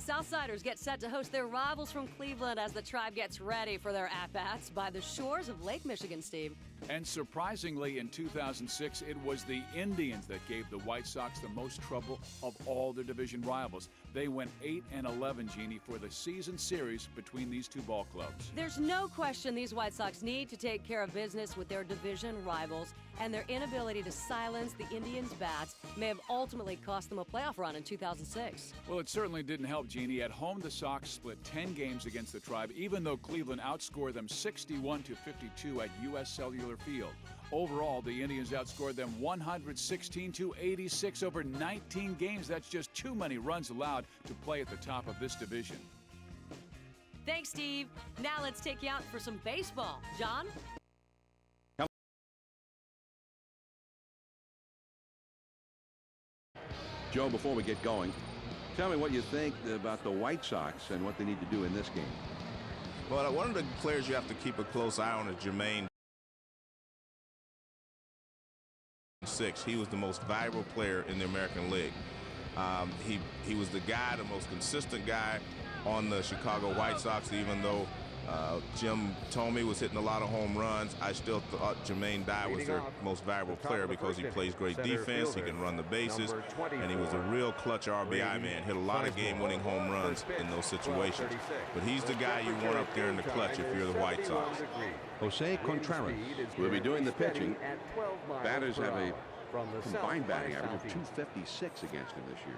Southsiders get set to host their rivals from Cleveland as the Tribe gets ready for their at-bats by the shores of Lake Michigan, Steve. And surprisingly, in 2006, it was the Indians that gave the White Sox the most trouble of all their division rivals. They went 8-11, Jeannie, for the season series between these two ball clubs. There's no question these White Sox need to take care of business with their division rivals, and their inability to silence the Indians' bats may have ultimately cost them a playoff run in 2006. Well, it certainly didn't help, Jeannie. At home, the Sox split 10 games against the Tribe, even though Cleveland outscored them 61-52 at U.S. Cellular Field. Overall, the Indians outscored them 116-86 over 19 games. That's just too many runs allowed to play at the top of this division. Thanks, Steve. Now let's take you out for some baseball. John? Joe, before we get going, tell me what you think about the White Sox and what they need to do in this game. Well, one of the players you have to keep a close eye on is Jermaine. He was the most valuable player in the American League. He was the guy, the most consistent guy on the Chicago White Sox, even though Jim Thome was hitting a lot of home runs. I still thought Jermaine Dye was their most valuable player because he plays great defense, he can run the bases, and he was a real clutch RBI man. Hit a lot of game-winning home runs in those situations. But he's the guy you want up there in the clutch if you're the White Sox. Jose Contreras will be doing the pitching. Batters have a combined batting average of 256 against him this year.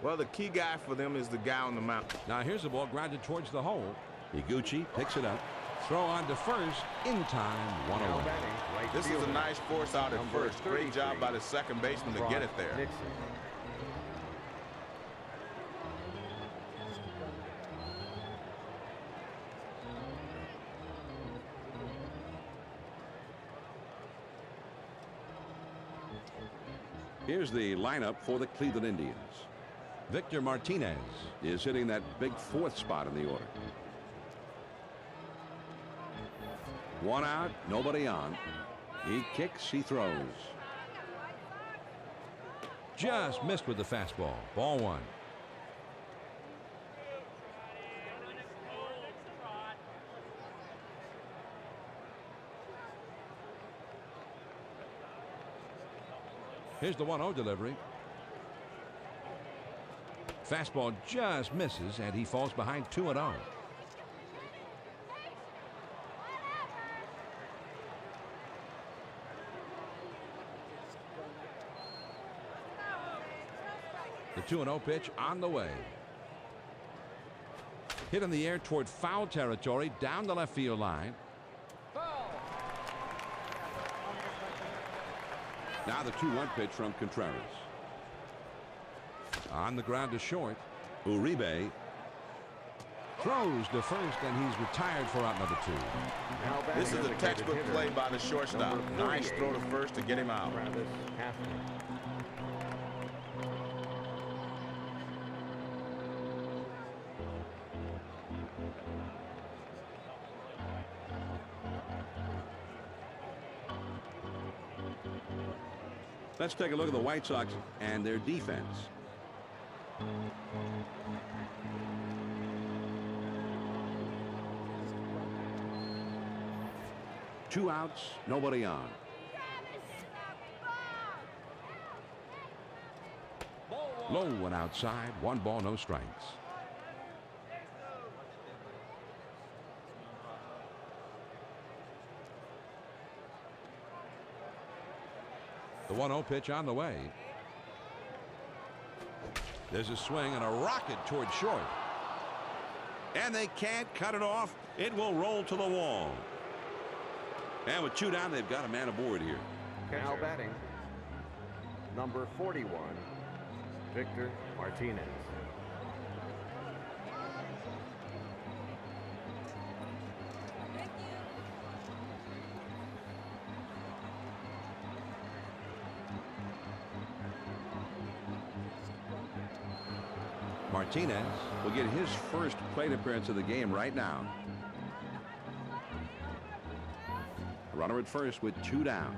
Well, the key guy for them is the guy on the mound. Now here's the ball grounded towards the hole. Higuchi picks it up. Throw on to first in time, 1 away. This is a nice force out at first. Great job by the second baseman to get it there. Here's the lineup for the Cleveland Indians. Victor Martinez is hitting that big fourth spot in the order. One out, nobody on. He kicks, he throws. Just missed with the fastball. Ball 1. Here's the 1-0 delivery. Fastball just misses, and he falls behind 2-0. The 2-0 pitch on the way. Hit in the air toward foul territory, down the left field line. Now the 2-1 pitch from Contreras. On the ground to short. Uribe throws to first, and he's retired for out number 2. This is a textbook play by the shortstop. Nice throw to first to get him out. Let's take a look at the White Sox and their defense. Two outs, nobody on. Low one outside, 1 ball, no strikes. The 1-0 pitch on the way. There's a swing and a rocket toward short. And they can't cut it off. It will roll to the wall. And with 2 down, they've got a man aboard here. Now batting, number 41, Victor Martinez. Martinez will get his first plate appearance of the game right now. Runner at first with 2 down.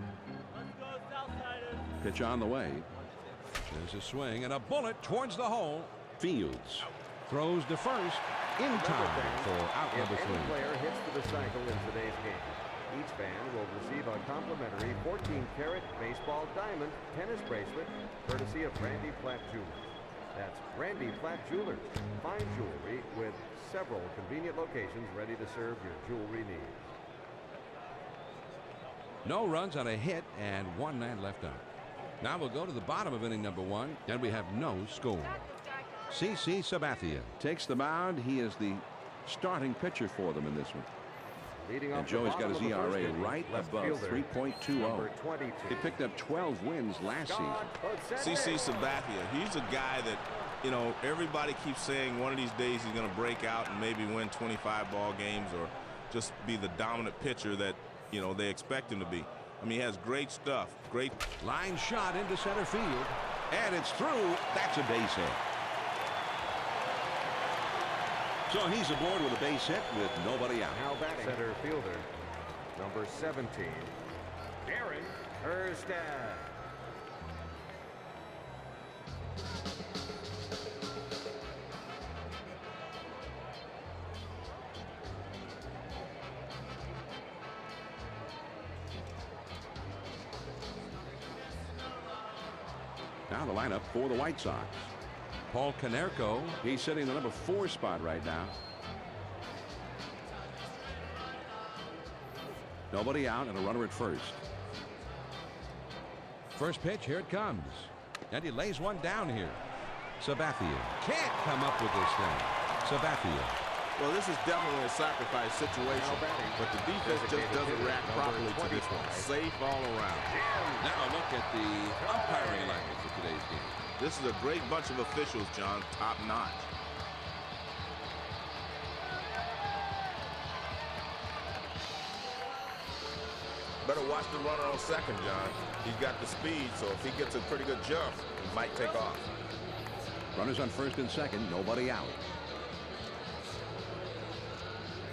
Pitch on the way. There's a swing and a bullet towards the hole. Fields Throws to first in time for out number 3. If any player hits to the cycle in today's game, each fan will receive a complimentary 14-karat baseball diamond tennis bracelet courtesy of Randy Platt Jewelers. That's Randy Platt Jewelers. Fine jewelry with several convenient locations ready to serve your jewelry needs. No runs on a hit and 1 man left on. Now we'll go to the bottom of inning number 1, and we have no score. CC Sabathia takes the mound. He is the starting pitcher for them in this one. Leading and Joey's got his ERA right above 3.20. He picked up 12 wins last season. CC Sabathia, he's a guy that, you know, everybody keeps saying one of these days he's going to break out and maybe win 25 ball games or just be the dominant pitcher that, you know, they expect him to be. I mean, he has great stuff. Great line shot into center field, and it's through. That's a base hit. So he's aboard with a base hit with nobody out. Now batting center fielder, number 17, Darren Erstad. Now the lineup for the White Sox. Paul Konerko. He's sitting in the number 4 spot right now. Nobody out and a runner at first. First pitch, here it comes. And he lays one down here. Sabathia can't come up with this thing. Sabathia. Well, this is definitely a sacrifice situation, but the defense just doesn't react properly to this one. Safe all around. Now look at the umpiring language for today's game. This is a great bunch of officials, John, top notch. Better watch the runner on second, John. He's got the speed, so if he gets a pretty good jump, he might take off. Runners on first and second, nobody out.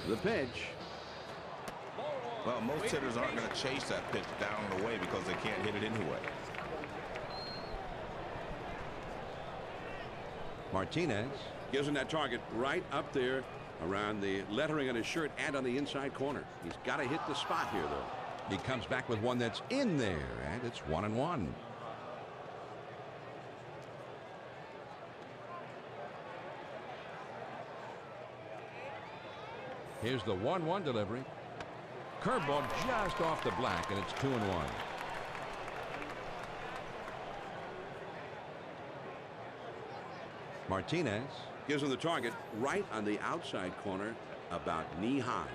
The pitch. Well, most hitters aren't going to chase that pitch down and away because they can't hit it anyway. Martinez gives him that target right up there around the lettering on his shirt and on the inside corner. He's got to hit the spot here, though. He comes back with one that's in there, and it's 1-1. Here's the 1-1 delivery. Curveball just off the black, and it's 2-1. Martinez gives him the target right on the outside corner, about knee high.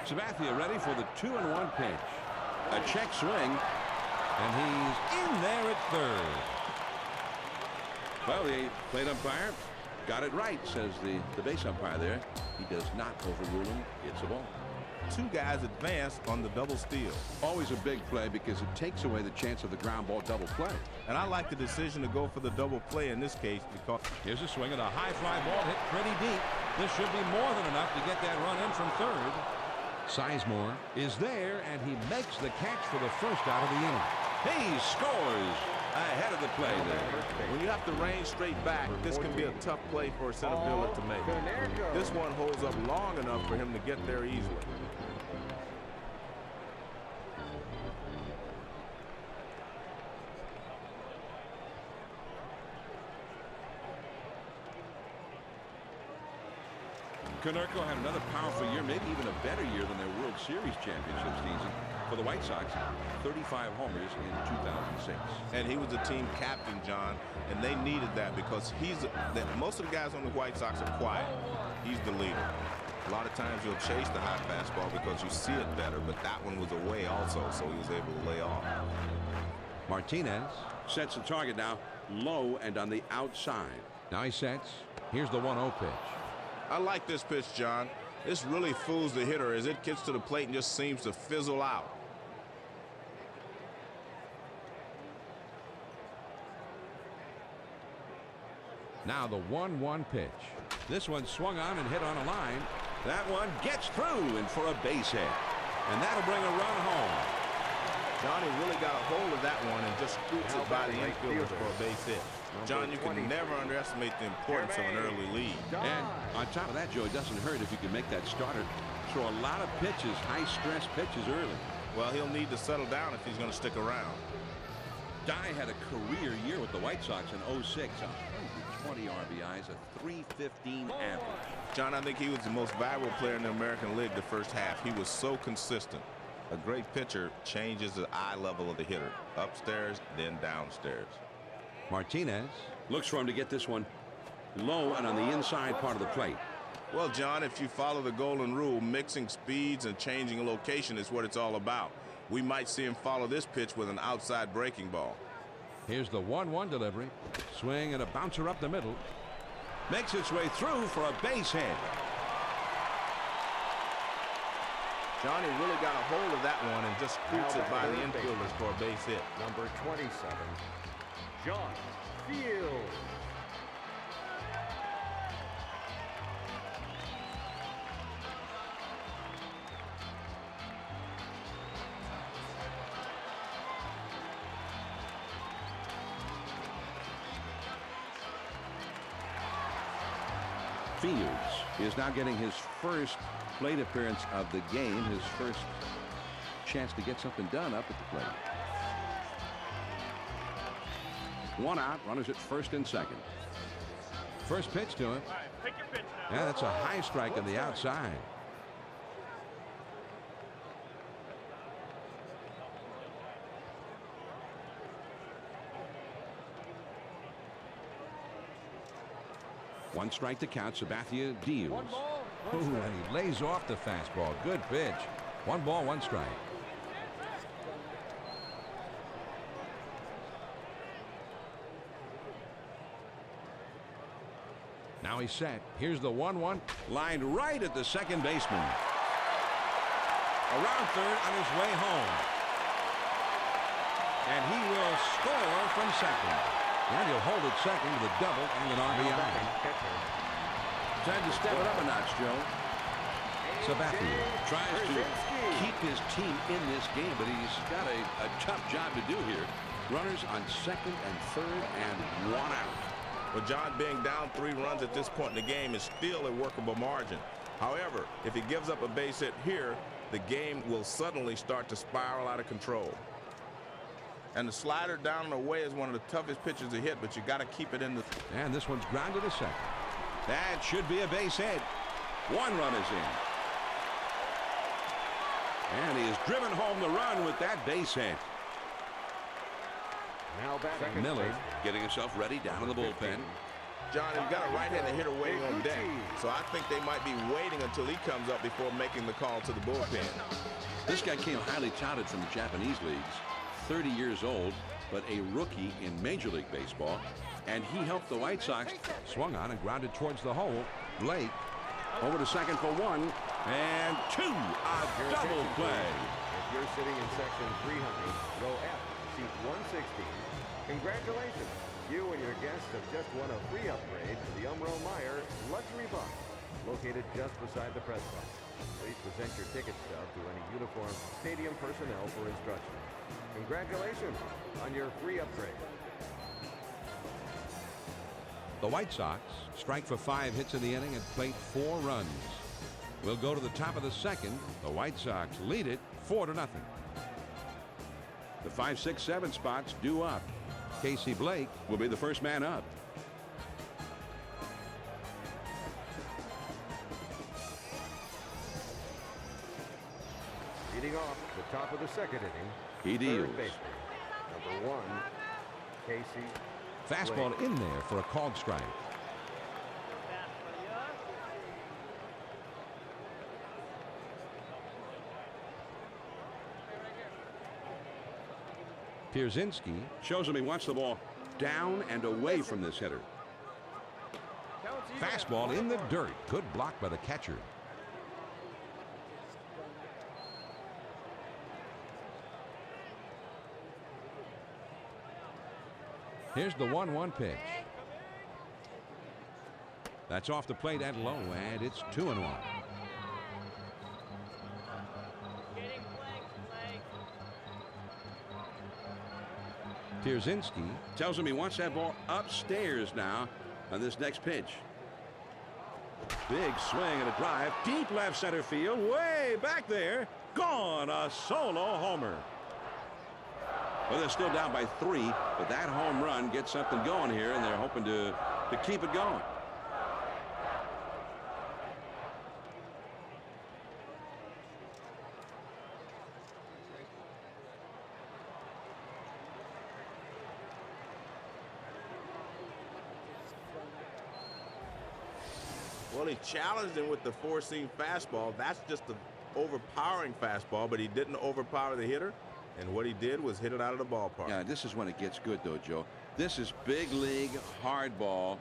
Sabathia ready for the 2-1 pitch. A check swing, and he's in there at third. Well, the plate umpire got it right, says the base umpire there. He does not overrule him. It's a ball. Two guys advanced on the double steal. Always a big play because it takes away the chance of the ground ball double play. And I like the decision to go for the double play in this case because here's a swing at a high fly ball hit pretty deep. This should be more than enough to get that run in from third. Sizemore is there, and he makes the catch for the first out of the inning. He scores ahead of the play there. When you have to range straight back, this can be a tough play for a center fielder to make. This one holds up long enough for him to get there easily. Konerko had another powerful year, maybe even a better year than their World Series championship season for the White Sox. 35 homers in 2006. And he was the team captain, John, and they needed that because most of the guys on the White Sox are quiet. He's the leader. A lot of times you'll chase the high fastball because you see it better, but that one was away also, so he was able to lay off. Martinez sets the target now low and on the outside. Now he sets. Here's the 1-0 pitch. I like this pitch, John. This really fools the hitter as it gets to the plate and just seems to fizzle out. Now the 1-1 pitch. This one swung on and hit on a line. That one gets through and for a base hit. And that'll bring a run home. Johnny really got a hold of that one and just scoots it by the infielders for a base hit. John, you can never underestimate the importance of an early lead. And on top of that, Joe, it doesn't hurt if you can make that starter throw a lot of pitches, high-stress pitches early. Well, he'll need to settle down if he's going to stick around. Dye had a career year with the White Sox in 06. 120 RBIs, a 315 average. John, I think he was the most valuable player in the American League the first half. He was so consistent. A great pitcher changes the eye level of the hitter. Upstairs, then downstairs. Martinez looks for him to get this one low and on the inside part of the plate. Well, John, if you follow the golden rule, mixing speeds and changing location is what it's all about. We might see him follow this pitch with an outside breaking ball. Here's the 1-1 delivery. Swing and a bouncer up the middle. Makes its way through for a base hit. Johnny really got a hold of that one and just scoots it by the infielders for a base hit. Number 27, John Field. Fields is now getting his first plate appearance of the game, his first chance to get something done up at the plate. One out, runners at first and second. First pitch to him. Yeah, that's a high strike on the outside. One strike to count. Sabathia deals. Ooh, and he lays off the fastball. Good pitch. 1 ball, 1 strike. Now he's set. Here's the 1-1. Lined right at the second baseman. Around third on his way home. And he will score from second. And he'll hold it second with a double and an RBI. Time to step it up a notch, Joe. Sabathia tries to keep his team in this game, but he's got a tough job to do here. Runners on second and third and 1 out. Well, John, being down 3 runs at this point in the game is still a workable margin. However, if he gives up a base hit here, the game will suddenly start to spiral out of control. And the slider down and away is one of the toughest pitches to hit, but you got to keep it in the... And this one's grounded to second. That should be a base hit. 1 run is in. And he has driven home the run with that base hit. Now batting Miller getting himself ready down in the bullpen. John, he's got a right-handed hitter waiting on deck, so I think they might be waiting until he comes up before making the call to the bullpen. This guy came highly touted from the Japanese leagues. 30 years old, but a rookie in Major League Baseball, and he helped the White Sox. Swung on and grounded towards the hole. Blake over to second for 1 and 2. A double play. If you're sitting in section 300, row F, seat 116, congratulations. You and your guests have just won a free upgrade to the Meyer Luxury Box, located just beside the press box. Please present your ticket stub to any uniformed stadium personnel for instructions. Congratulations on your free upgrade. The White Sox strike for 5 hits in the inning and plate 4 runs. We'll go to the top of the second. The White Sox lead it 4-0. The 5, 6, 7 spots due up. Casey Blake will be the first man up. Leading off the top of the second inning. He deals. Third baseman, number 1, Casey. Fastball in there for a called strike. Pierzynski shows him he wants the ball down and away from this hitter. Fastball in the dirt. Good block by the catcher. Here's the 1-1 pitch. That's off the plate at low, and it's 2-1. Pierzynski tells him he wants that ball upstairs now on this next pitch. Big swing and a drive. Deep left center field. Way back there. Gone. A solo homer. Well, they're still down by 3, but that home run gets something going here, and they're hoping to keep it going. Well, he challenged him with the four-seam fastball. That's just an overpowering fastball, but he didn't overpower the hitter. And what he did was hit it out of the ballpark. Yeah, this is when it gets good, though, Joe. This is big league hard ball.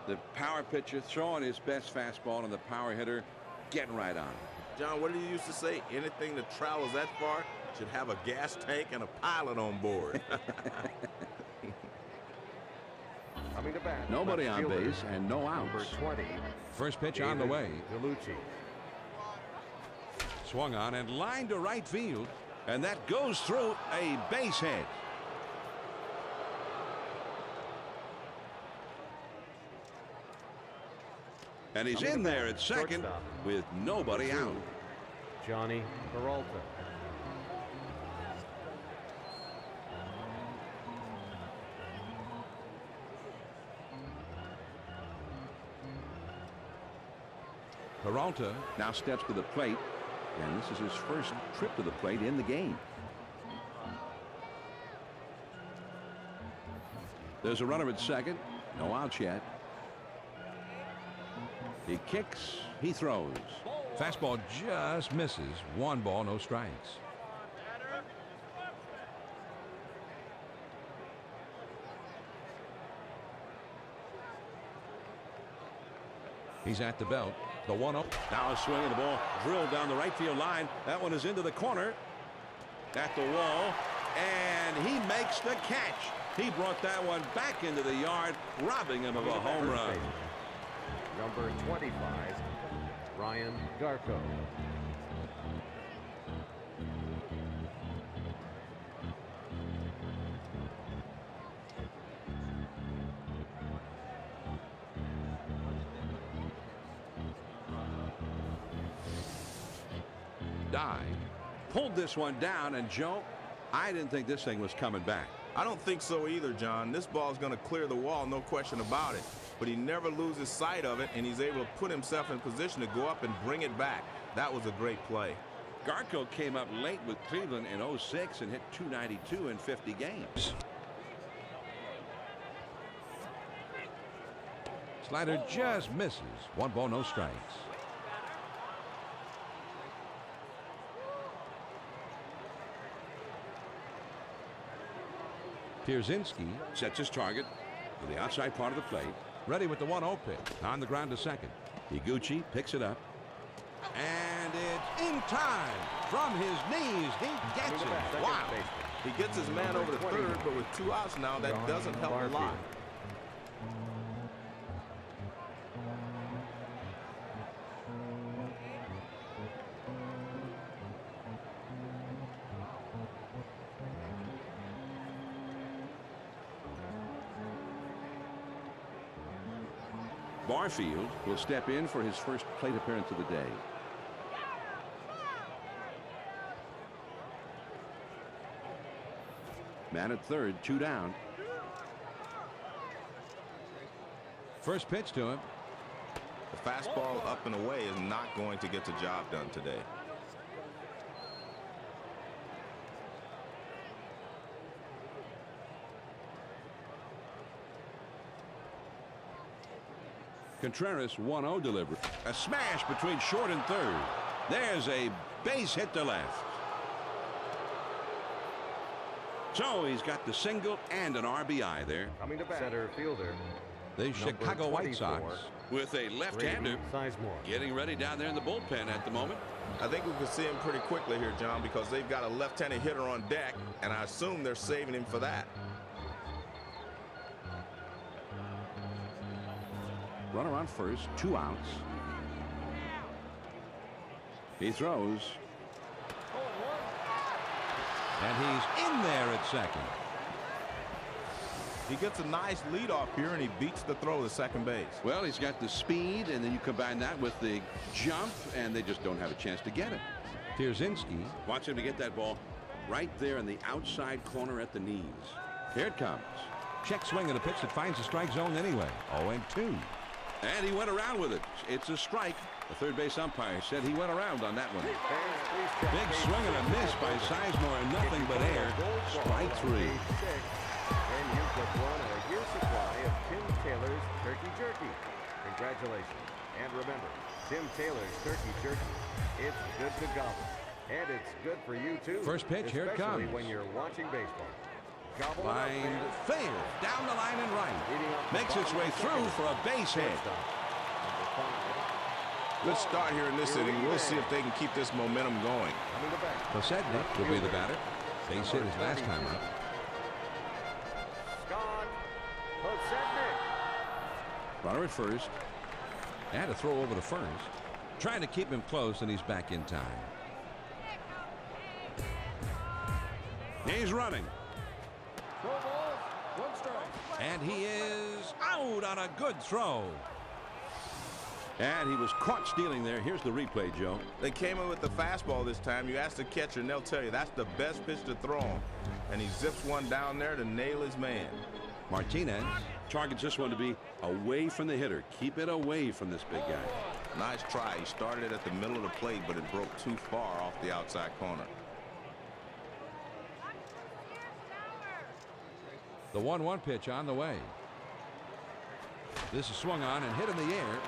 The power pitcher throwing his best fastball, and the power hitter getting right on it. John, what did you used to say? Anything that travels that far should have a gas tank and a pilot on board. Coming to bat. Nobody on base and no outs. Number 20. First pitch on the way. DeLucci. Swung on and lined to right field. And that goes through a base hit. And he's in there at second with nobody out. Johnny Peralta. Peralta now steps to the plate, and this is his first trip to the plate in the game. There's a runner at second. No outs yet. He kicks. He throws. Fastball just misses. 1 ball, no strikes. He's at the belt. The 1-0. Now a swing of the ball drilled down the right field line. That one is into the corner. At the wall. And he makes the catch. He brought that one back into the yard, robbing him of a home run. Number 25, Ryan Garco. Dive. Pulled this one down, and Joe, I didn't think this thing was coming back. I don't think so either, John. This ball is going to clear the wall, no question about it. But he never loses sight of it, and he's able to put himself in position to go up and bring it back. That was a great play. Garco came up late with Cleveland in '06 and hit .292 in 50 games. Slider just misses. 1 ball, no strikes. Pierzynski sets his target to the outside part of the plate. Ready with the 1-0 pitch. On the ground to second. Higuchi picks it up. And it's in time. From his knees, he gets it. Wow. He gets his man over to third, but with 2 outs now, that doesn't help a lot. Barfield will step in for his first plate appearance of the day. Man at third, 2 down. First pitch to him. The fastball up and away is not going to get the job done today. Contreras 1-0 delivery. A smash between short and third. There's a base hit to left. So he's got the single and an RBI there. Coming to bat. Center fielder. The Chicago White Sox with a left-hander getting ready down there in the bullpen at the moment. I think we can see him pretty quickly here, John, because they've got a left-handed hitter on deck, and I assume they're saving him for that. Runner on first, 2 outs. He throws. And he's in there at second. He gets a nice lead off here, and he beats the throw to second base. Well, he's got the speed, and then you combine that with the jump, and they just don't have a chance to get it. Tierzinski. Watch him to get that ball right there in the outside corner at the knees. Here it comes. Check swing and a pitch that finds the strike zone anyway. 0-2. And he went around with it. It's a strike. The third base umpire said he went around on that one. Big swing and a miss by Sizemore, and nothing but air. Strike 3. And you've just won a year's supply of Tim Taylor's Turkey Jerky. Congratulations. And remember, Tim Taylor's Turkey Jerky. It's good to gobble. And it's good for you, too. First pitch, here it comes. Especially when you're watching baseball. Gobble Line failed. Down the line and right. Makes its way through for a base hit. Good start here in this inning. We'll see if they can keep this momentum going. Posednik will be the batter. Base hit his last time up. Scott Posednik. Runner at first. And a throw over to first. Trying to keep him close, and he's back in time. He's running. And he is out on a good throw. And he was caught stealing there. Here's the replay, Joe. They came in with the fastball this time. You ask the catcher, and they'll tell you that's the best pitch to throw him. And he zips one down there to nail his man. Martinez targets this one to be away from the hitter. Keep it away from this big guy. Nice try. He started it at the middle of the plate, but it broke too far off the outside corner. The 1-1 pitch on the way. This is swung on and hit in the air.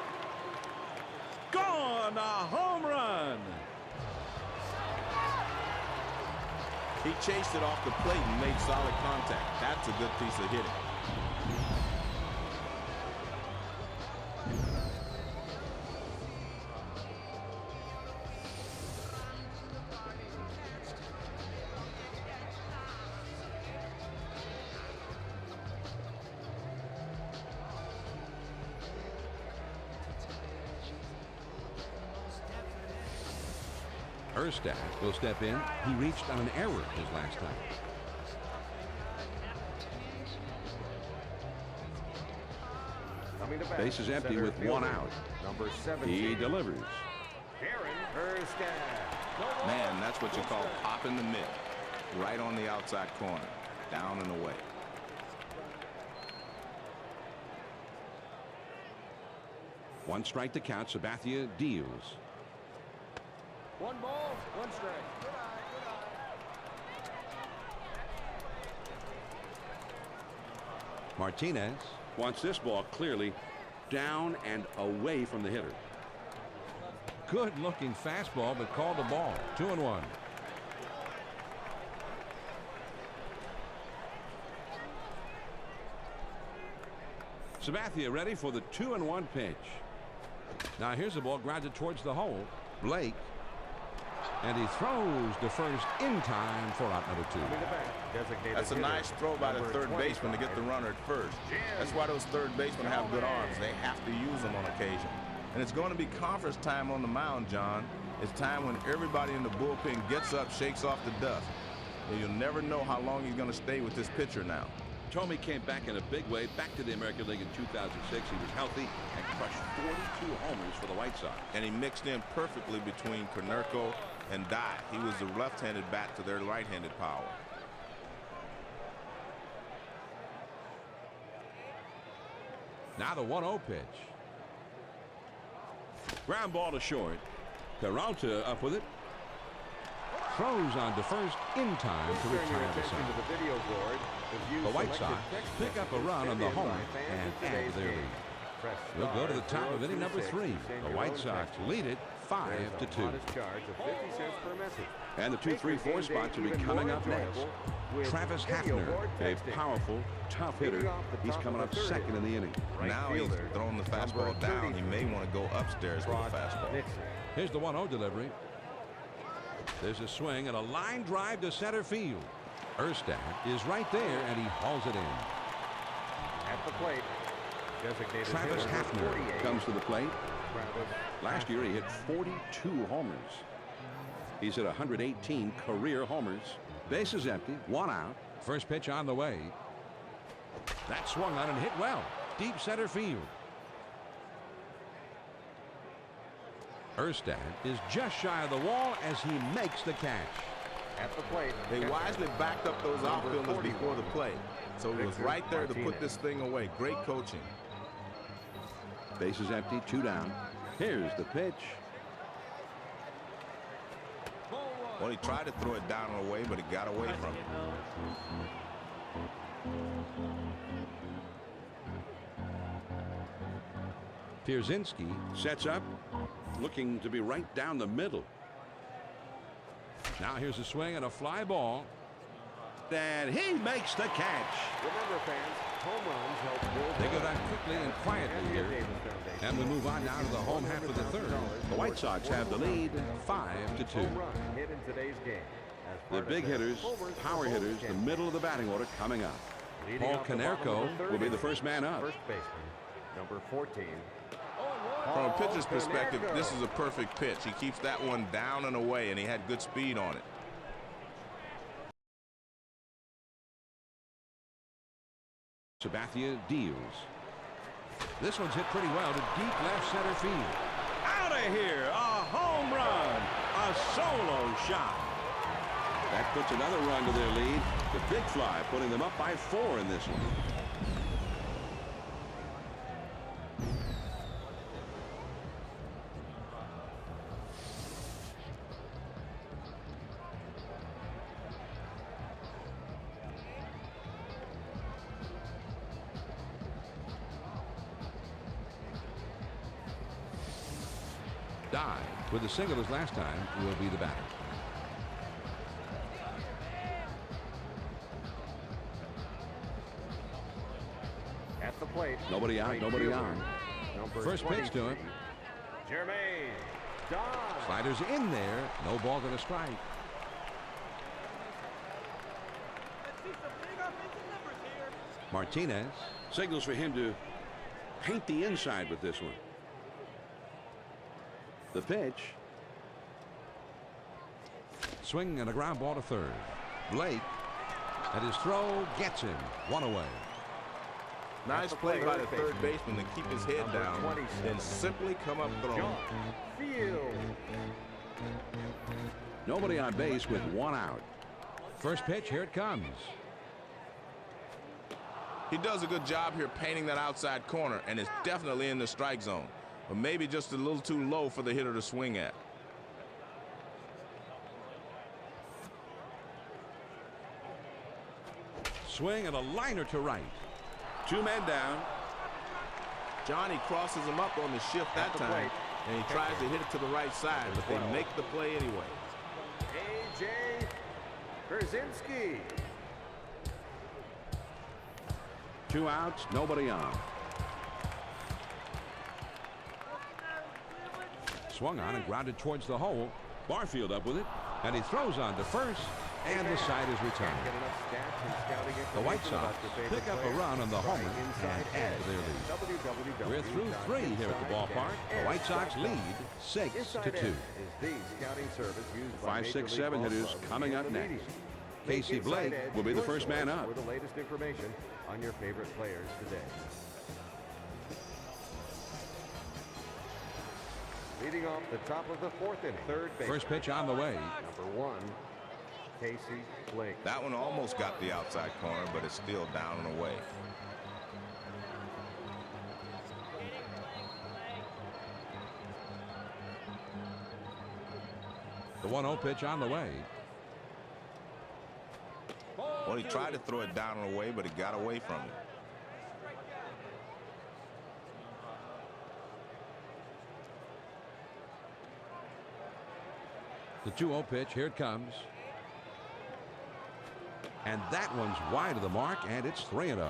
Gone! A home run! He chased it off the plate and made solid contact. That's a good piece of hitting. Erstad will step in. He reached on an error his last time. Base is empty with one out. Number 17. He delivers. Erstad. Man, that's what you call popping the mitt. Right on the outside corner. Down and away. One strike to count. Sabathia deals. 1 ball, 1 strike. Martinez Wants this ball clearly down and away from the hitter. Good looking fastball, but called the ball. 2-1. Sabathia ready for the 2-1 pitch. Now here's the ball grounded towards the hole. Blake. And he throws to first in time for out number 2. That's a nice throw by the third baseman to get the runner at first. That's why those third basemen have good arms. They have to use them on occasion. And it's going to be conference time on the mound, John. It's time when everybody in the bullpen gets up, shakes off the dust. And you'll never know how long he's going to stay with this pitcher now. Thome came back in a big way, back to the American League in 2006. He was healthy and crushed 42 homers for the White Sox. And he mixed in perfectly between Konerko and Dye. He was the left-handed bat to their right-handed power. Now the 1-0 pitch. Ground ball to short. Peralta up with it. Throws on to first in time to retire the side. The White Sox pick up a run on the homer and add to their lead. We'll go to the top of inning number 3. The White Sox lead it 5-2. And the 2-3-4 spots will be coming up next. Travis Hafner, a powerful, tough hitter. He's coming up second in the inning. Now he's throwing the fastball down. He may want to go upstairs with the fastball. Here's the 1-0 delivery. There's a swing and a line drive to center field. Erstad is right there, and he hauls it in. At the plate, Travis Hafner comes to the plate. Last year he hit 42 homers. He's at 118 career homers. Base is empty, 1 out. First pitch on the way. That swung on and hit well. Deep center field. Erstad is just shy of the wall as he makes the catch. At the plate, They wisely backed up those outfielders before the play, so he was right there to put this thing away. Great coaching. Bases empty, 2 down. Here's the pitch. Well, he tried to throw it down and away, but it got away from him. Pierzynski Sets up, looking to be right down the middle. now here's a swing and a fly ball. And he makes the catch. Remember, fans, home runs help build. They go down quickly and quietly here. And we move on now to the home half of the third. The White Sox have the lead 5-2. Home run hit in today's game. As The part of big their hitters, Homers power for Bowl hitters, the champions. middle of the batting order coming up. Leading Paul off the bottom of Konerko the third will be the inning, first man up. First baseman, number 14. From a pitcher's Paul perspective, Konerko. this is a perfect pitch. He keeps that one down and away, and he had good speed on it. Sabathia deals. This one's hit pretty well to deep left center field. Out of here, a home run, a solo shot. That puts another run to their lead. The big fly putting them up by 4 in this one. Dye with a single as last time will be the batter. At the plate. Nobody out, right nobody fielder, on. number First pitch to him. 23, Jermaine Dye. Sliders in there. No ball to the strike. Martinez. Signals for him to paint the inside with this one. The pitch. Swing and a ground ball to third. Blake. And his throw gets him. 1 away. Nice play by the third baseman to keep his head down, 27. then simply come up throwing. John Field. Nobody on base with 1 out. First pitch. Here it comes. He does a good job here painting that outside corner, and is definitely in the strike zone, but maybe just a little too low for the hitter to swing at. Swing and a liner to right. 2 men down. Johnny crosses him up on the shift that time, and he tries to hit it to the right side, but they make the play anyway. A.J. Pierzynski. 2 outs, nobody on. Swung on and grounded towards the hole. Barfield up with it. And he throws on to first. And the side is returned. The White Sox pick up a run on the homer and add to their lead. We're through 3 here at the ballpark. The White Sox lead 6-2. 5, 6, 7 hitters coming up next. Casey Blake will be the first man up. For the latest information on your favorite players today. Leading off the top of the 4th inning. Third base. First pitch on the way. Number 1, Casey Blake. That one almost got the outside corner, but it's still down and away. The 1-0 pitch on the way. Well, he tried to throw it down and away, but it got away from him. The 2-0 pitch. Here it comes. And that one's wide of the mark, and it's 3-0.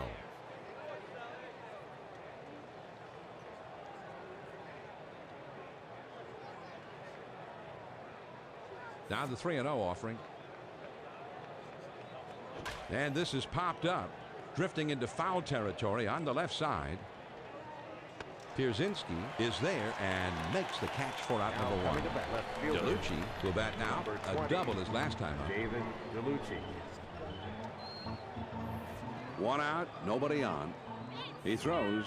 Now the 3-0 offering. And this is popped up, drifting into foul territory on the left side. Pierzynski is there and makes the catch for out number 1. DeLucci will bat now. A double as last time up. David DeLucci. One out, nobody on. He throws.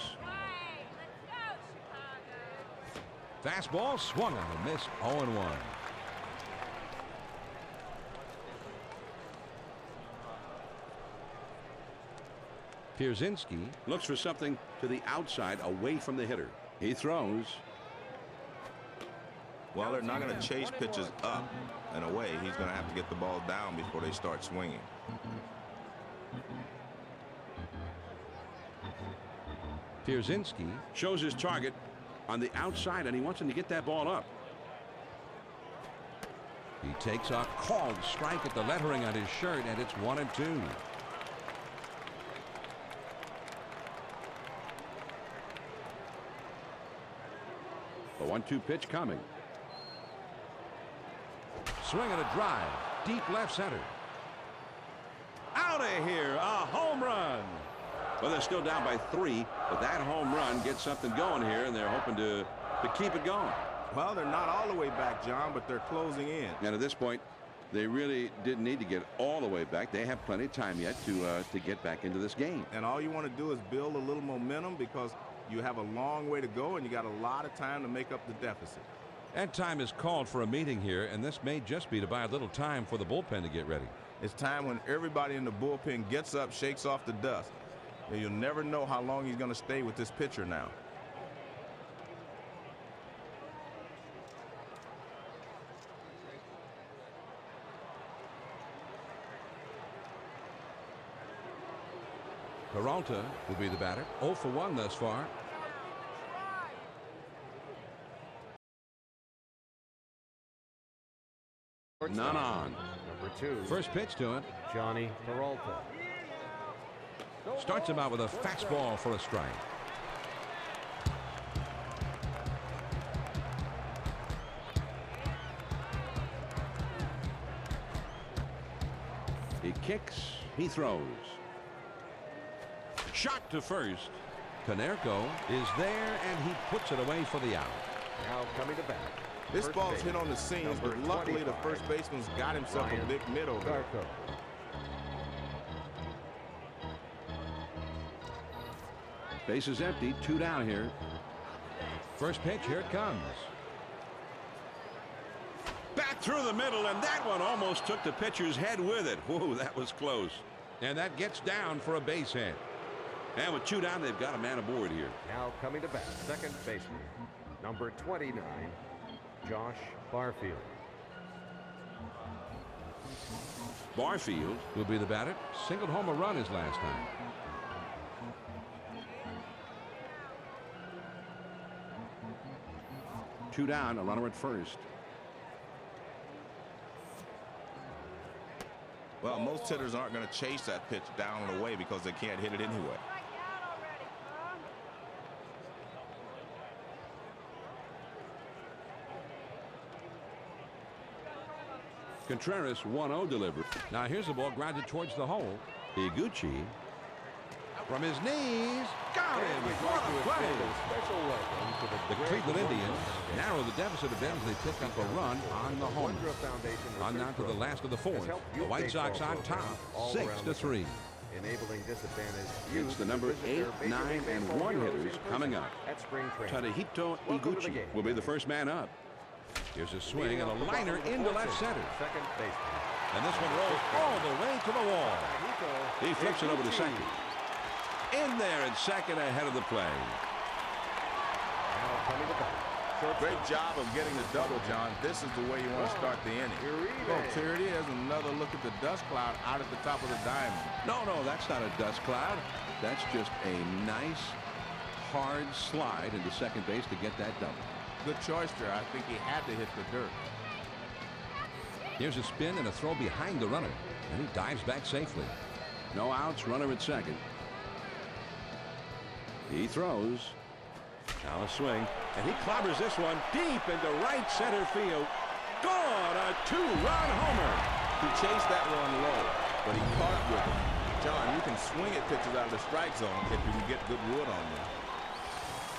Fastball swung on and missed. 0-1. Pierzynski looks for something to the outside away from the hitter. He throws. Well, they're not going to chase pitches up and away. He's going to have to get the ball down before they start swinging. Pierzynski shows his target on the outside, and he wants him to get that ball up. He takes a called strike at the lettering on his shirt, and it's 1-2. The 1-2 pitch coming. Swing and a drive. Deep left center. Out of here. A home run. Well, they're still down by 3, but that home run gets something going here, and they're hoping to keep it going. Well, they're not all the way back, John, but they're closing in. And at this point, they really didn't need to get all the way back. They have plenty of time yet to get back into this game. And all you want to do is build a little momentum because you have a long way to go, and you got a lot of time to make up the deficit. And time is called for a meeting here, and this may just be to buy a little time for the bullpen to get ready. It's time when everybody in the bullpen gets up, shakes off the dust. And you'll never know how long he's going to stay with this pitcher now. Peralta will be the batter. 0 for 1 thus far. None on. Number 2. First pitch to it. Johnny Peralta. Starts him out with a fastball for a strike. He kicks. He throws. Shot to first. Konerko is there, and he puts it away for the out. Now coming to bat. This ball's hit on the seams, but luckily the first baseman's got himself a big mid over there. Base is empty. 2 down here. First pitch. Here it comes. Back through the middle, and that one almost took the pitcher's head with it. Whoa, that was close. And that gets down for a base hit. And with 2 down, they've got a man aboard here. Now coming to bat. Second baseman. Number 29. Josh Barfield. Barfield will be the batter. Singled home a run his last time. Two down, a runner at first. Well, most hitters aren't going to chase that pitch down and away because they can't hit it anyway. Contreras 1-0 delivery. Now here's the ball grounded towards the hole. Higuchi from his knees. Got him. What a play. The Cleveland Indians narrow the deficit a bit as they pick up a run on the home. On down to the last of the fourth. The White Sox on top, 6-3. Enabling disadvantage. It's the number 8, 9, and 1 hitters coming up. Tadahito Higuchi will be the first man up. Here's a swing and a liner into left center. Second baseman. And this one rolls all the way to the wall. He flips it over to second. In there at second ahead of the play. Now coming to bat. Great job of getting the double, John. This is the way you want to start the inning. Oh, here it is. Another look at the dust cloud out at the top of the diamond. No, that's not a dust cloud. That's just a nice, hard slide into second base to get that double. Good choice there. I think he had to hit the dirt. Here's a spin and a throw behind the runner, and he dives back safely. No outs, runner at second. He throws. Now a swing, and he clobbers this one deep into right center field. Gone, a 2-run homer. He chased that one low, but he caught with it. John, you can swing at pitches out of the strike zone if you can get good wood on them.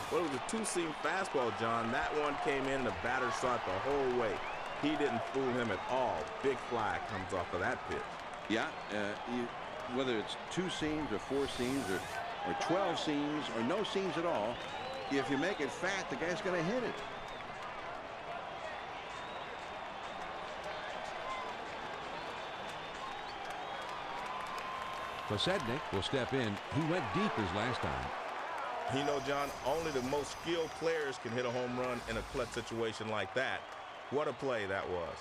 Well, it was a 2-seam fastball, John. That one came in, the batter saw it the whole way. He didn't fool him at all. Big fly comes off of that pitch. Yeah, whether it's 2 seams or 4 seams or 12 seams or no seams at all, if you make it fat, the guy's going to hit it. Posednik will step in. He went deep his last time. You know, John, only the most skilled players can hit a home run in a clutch situation like that. What a play that was.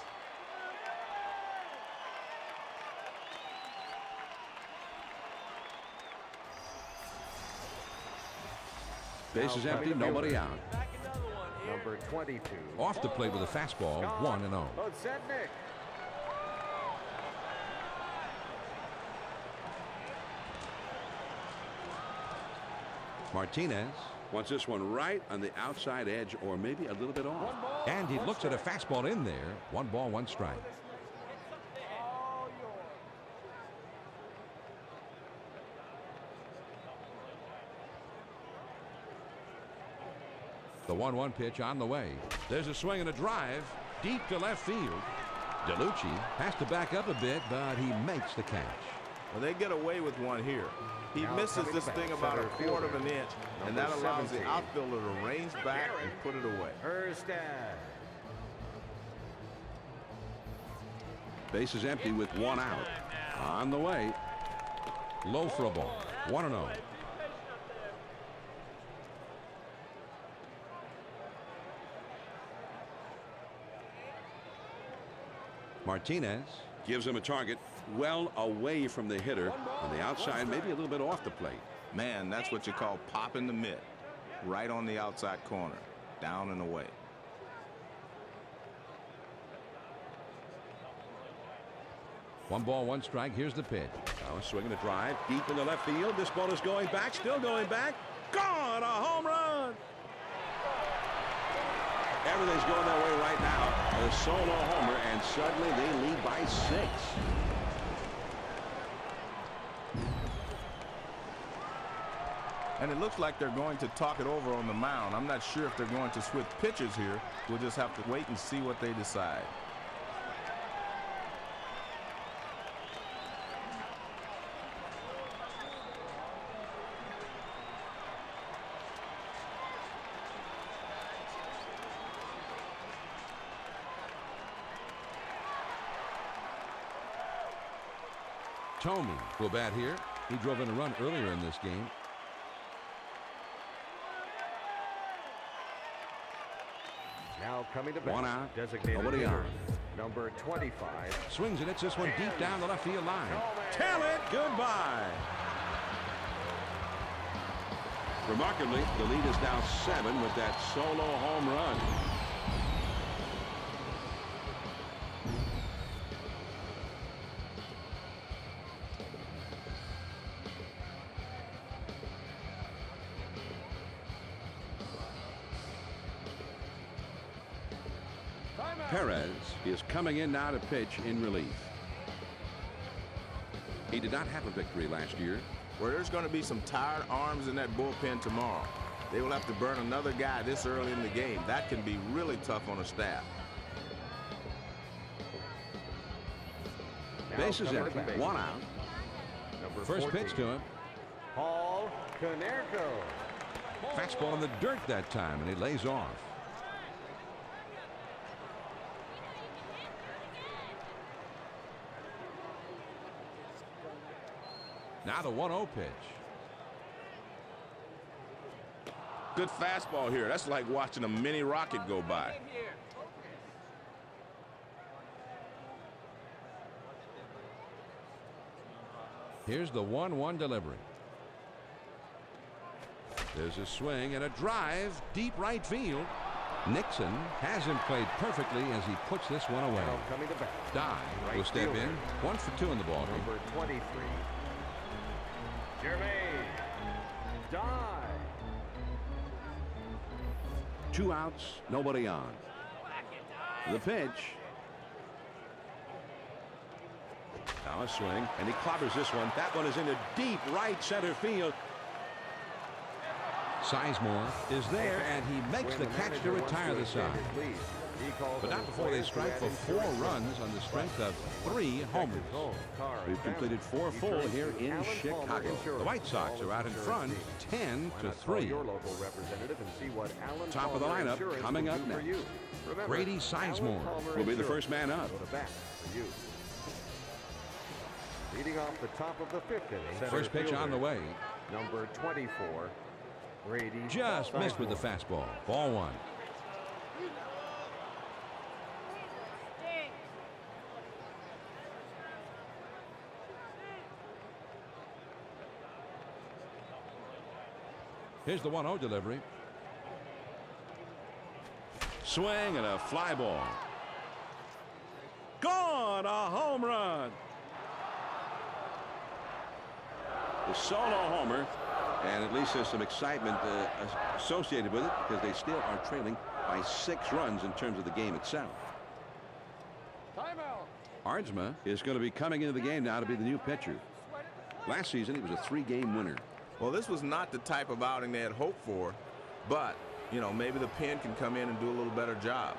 Base is empty, nobody out. Number 22. Off the plate with a fastball, 1-0. Posednik. Martinez wants this one right on the outside edge or maybe a little bit off. And he looks at a fastball in there. 1 ball, 1 strike. The 1-1 pitch on the way. There's a swing and a drive deep to left field. DeLucci has to back up a bit, but he makes the catch. Well, they get away with one here. He Now misses coming this back, thing about a center quarter of fielder, an inch, and number that allows the 17. outfielder to range back and put it away. Erstad. Base is empty with 1 out. On the way. Low for a ball. 1-0. Martinez gives him a target well away from the hitter on the outside, maybe a little bit off the plate. Man, that's what you call popping the mitt. Right on the outside corner. Down and away. One ball, 1 strike. Here's the pitch. Now a swing and a drive deep in the left field. This ball is going back, still going back. Gone! A home run! Everything's going their way right now. A solo homer, and suddenly they lead by 6. And it looks like they're going to talk it over on the mound. I'm not sure if they're going to switch pitchers here. We'll just have to wait and see what they decide. Tomey will bat here. He drove in a run earlier in this game. Now coming to bat. 1 out. Designated Nobody hitter, on. number 25. Swings and hits this one deep down the left field line. Tell it goodbye. Remarkably, the lead is now 7 with that solo home run. Perez is coming in now to pitch in relief. He did not have a victory last year. Well, there's going to be some tired arms in that bullpen tomorrow. They will have to burn another guy this early in the game. That can be really tough on a staff. Base is empty. 1 out. Number First 14. pitch to him. Paul Konerko. Fastball in the dirt that time, and he lays off. Now the 1-0 pitch. Good fastball here. That's like watching a mini rocket go by. Here's the 1-1 delivery. There's a swing and a drive deep right field. Nixon has him played perfectly as he puts this one away. Now coming to bat. Dye will Right step fielder. in. 1 for 2 in the ball game. Number 23. Jermaine Dye. 2 outs, nobody on. The pitch. Now a swing, and he clobbers this one. That one is into deep right center field. Sizemore is there, and he makes When the the catch to manager wants retire the extend side. his lead, but not before they strike for 4 runs on the strength of 3 homers. We've completed 4 full here in Chicago. The White Sox are out in front 10-3. Top of the lineup coming up next. Grady Sizemore will be the first man up. Leading off the top of the 5th inning. First pitch on the way. Number 24, Grady. Just missed with the fastball. Ball 1. Here's the 1-0 delivery. Swing and a fly ball. Gone! A home run. The solo homer, and at least there's some excitement associated with it because they still are trailing by 6 runs in terms of the game itself. Timeout. Ardsma is going to be coming into the game now to be the new pitcher. Last season, he was a 3-game winner. Well, this was not the type of outing they had hoped for, but, you know, maybe the pen can come in and do a little better job.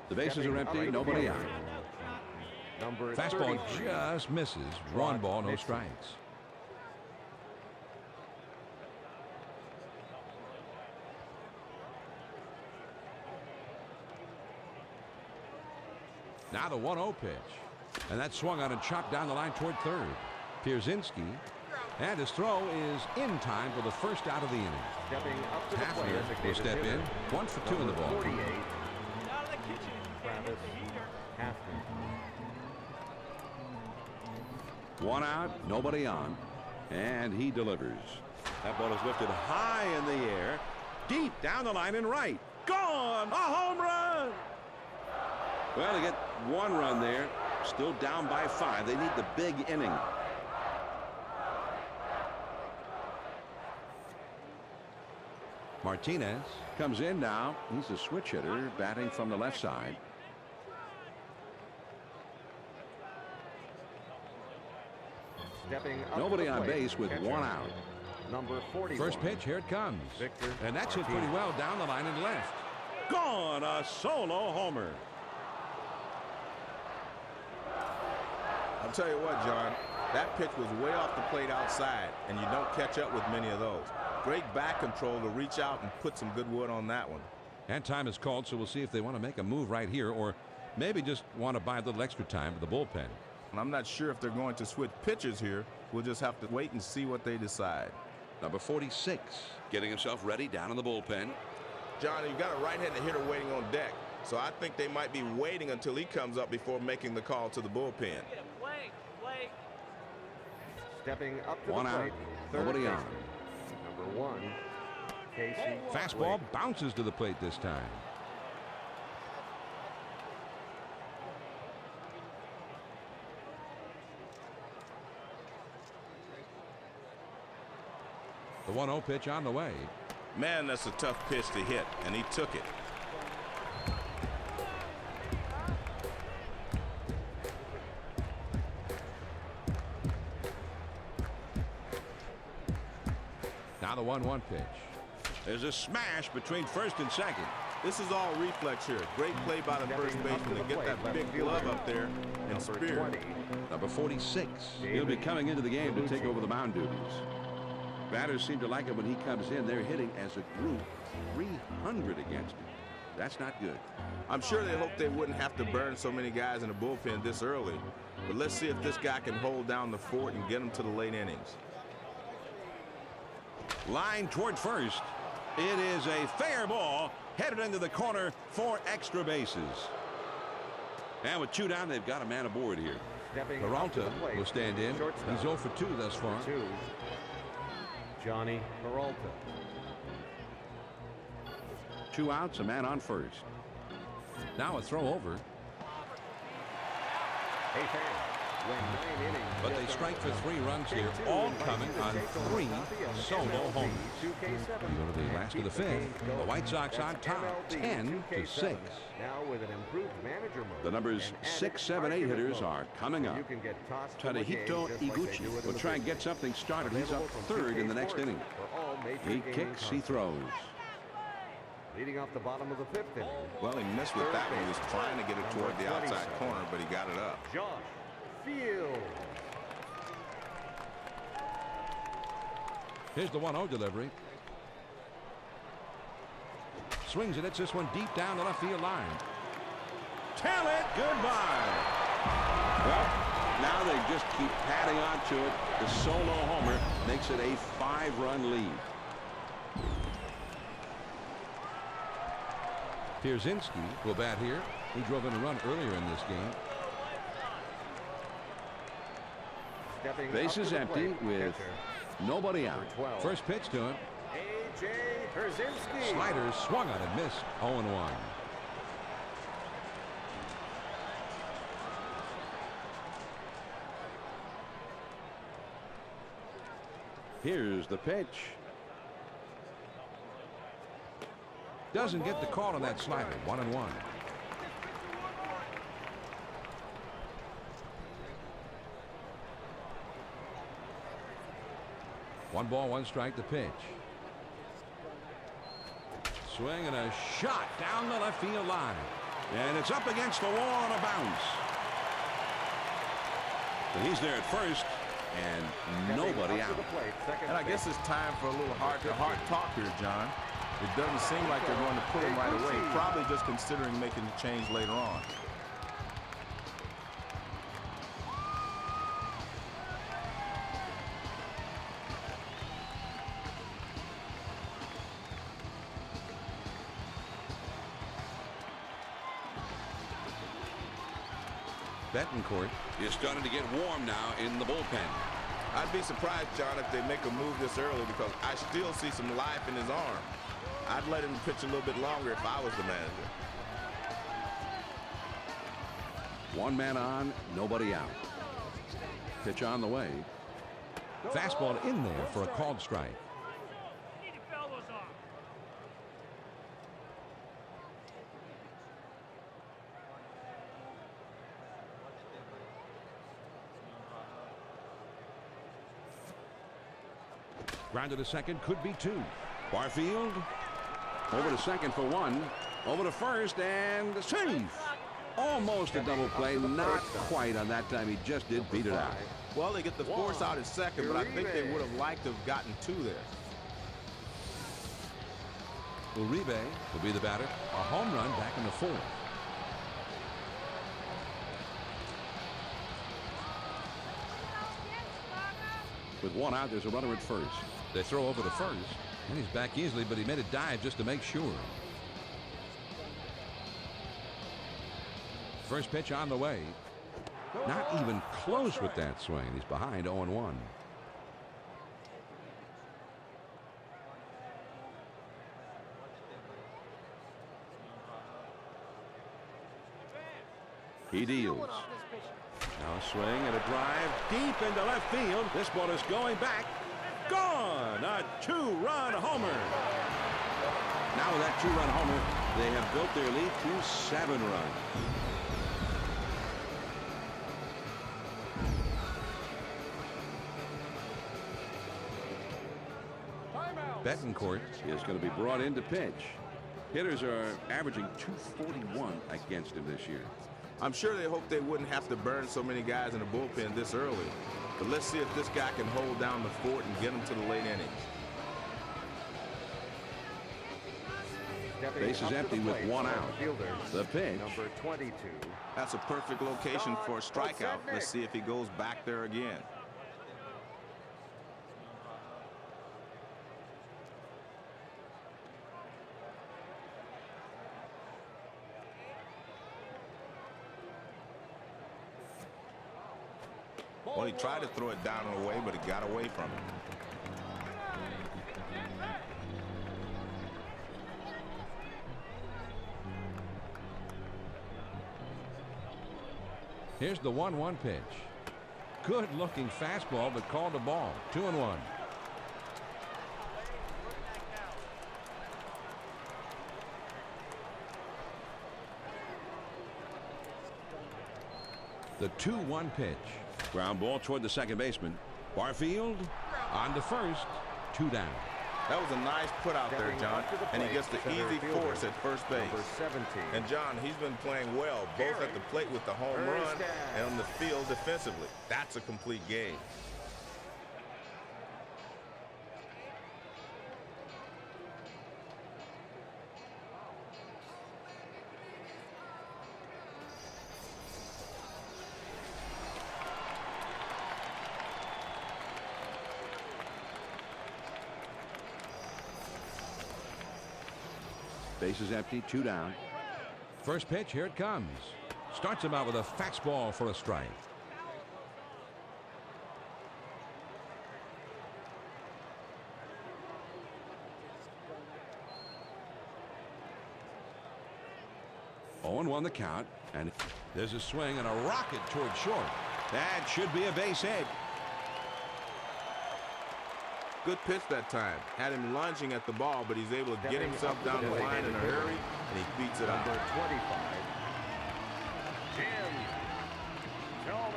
The bases are empty, nobody out. Fastball just misses. 1 ball, no strikes. Now the 1-0 pitch. And that swung on and chopped down the line toward third. Pierzynski. And his throw is in time for the first out of the inning. Hafner will step in. 1 for 2 in the ball. 48. Travis Hafner. 1 out, nobody on, and he delivers. That ball is lifted high in the air, deep down the line and right. Gone! A home run! Well, they get 1 run there, still down by 5. They need the big inning. Martinez Comes in now. He's a switch hitter, batting from the left side. Nobody on base with 1 out. Number 41. First pitch, here it comes. And that's hit pretty well down the line and left. Gone! A solo homer. I'll tell you what, John, that pitch was way off the plate outside, and you don't catch up with many of those. Great back control to reach out and put some good wood on that one. And time is called, so we'll see if they want to make a move right here or maybe just want to buy a little extra time for the bullpen. And I'm not sure if they're going to switch pitchers here. We'll just have to wait and see what they decide. Number 46, getting himself ready down in the bullpen. John, you've got a right-handed hitter waiting on deck, so I think they might be waiting until he comes up before making the call to the bullpen. Stepping up to 1 the out, plate. nobody on. Number 1, Casey. Fastball bounces to the plate this time. The 1-0 pitch on the way. Man, that's a tough pitch to hit, and he took it. Now the 1-1 pitch. There's a smash between first and second. This is all reflex here. Great play by the first baseman to get that big glove up there and spear. Number 46. He'll be coming into the game to take over the mound duties. Batters seem to like it when he comes in. They're hitting as a group 300 against him. That's not good. I'm sure they hoped they wouldn't have to burn so many guys in the bullpen this early. But let's see if this guy can hold down the fort and get them to the late innings. Line toward first. It is a fair ball headed into the corner for extra bases. And with 2 down, they've got a man aboard here. Peralta will stand in. He's 0 for 2 thus far. Johnny Peralta. 2 outs, a man on first. Now a throw over. But they strike for 3 runs here, all coming on 3 solo homers. We go to the last of the 5th. The White Sox on top, 10-6. Now with an improved manager mode. The numbers 6, 7, 8 hitters are coming up. Tadahito Iguchi will try and get something started. He's up 3rd in the next inning. He kicks, he throws. Leading off the bottom of the 5th inning. Well, he missed with that one. He was trying to get it toward the outside corner, but he got it up. Josh Field. Here's the 1-0 delivery. Swings it. It's this one deep down the left field line. Tell it goodbye. Well, now they just keep padding on to it. The solo homer makes it a 5-run lead. Pierzynski will bat here. He drove in a run earlier in this game. Bases empty with nobody out. First pitch to him. A.J. Pierzynski. Sliders swung on and missed. 0-1. Here's the pitch. Doesn't get the call on that slider. 1-1. One ball, one strike. The pitch. Swing and a shot down the left field line. And it's up against the wall on a bounce. But he's there at first, and nobody out. And I guess it's time for a little heart-to-heart talk here, John. It doesn't seem like they're going to put him right away. Probably just considering making the change later on. Betancourt is starting to get warm now in the bullpen. I'd be surprised, John, if they make a move this early because I still see some life in his arm. I'd let him pitch a little bit longer if I was the manager. One man on, nobody out. Pitch on the way. fastball in there for a called strike. Grounded to second, could be two. Barfield over to second for one. Over to first and safe. Almost a double play. Not quite on that time. He just did beat it out. Well, they get the force out at second, but I think they would have liked to have gotten two there. Uribe will be the batter. A home run back in the fourth. With one out, there's a runner at first. They throw over to first, and he's back easily, but he made a dive just to make sure. First pitch on the way. Not even close with that swing. He's behind 0-1. He deals. Now a swing and a drive deep into left field. This ball is going back. Gone! A two-run homer. Now with that two-run homer, they have built their lead to 7 runs. Betancourt is going to be brought in to pitch. Hitters are averaging .241 against him this year. I'm sure they hope they wouldn't have to burn so many guys in the bullpen this early. But let's see if this guy can hold down the fort and get them to the late innings. Bases empty with one out. The pitch. Number 22. That's a perfect location for a strikeout. Let's see if he goes back there again. Well, he tried to throw it down and away, but it got away from him. Here's the 1-1 pitch. Good-looking fastball, but called a ball. 2-1. The 2-1 pitch. Ground ball toward the second baseman. Barfield On to first. 2 down. That was a nice put out there, John, and he gets the easy force at first base. Number 17. And John, he's been playing well, both at the plate with the home run and on the field defensively. That's a complete game. Bases empty, 2 down. First pitch, here it comes. Starts him out with a fastball for a strike. Oh, and 1 the count. And There's a swing and a rocket toward short. that should be a base hit. Good pitch that time. Had him lunging at the ball, but he's able to get himself down the line in a hurry, and he beats it out. Number 25. Jim Tomei.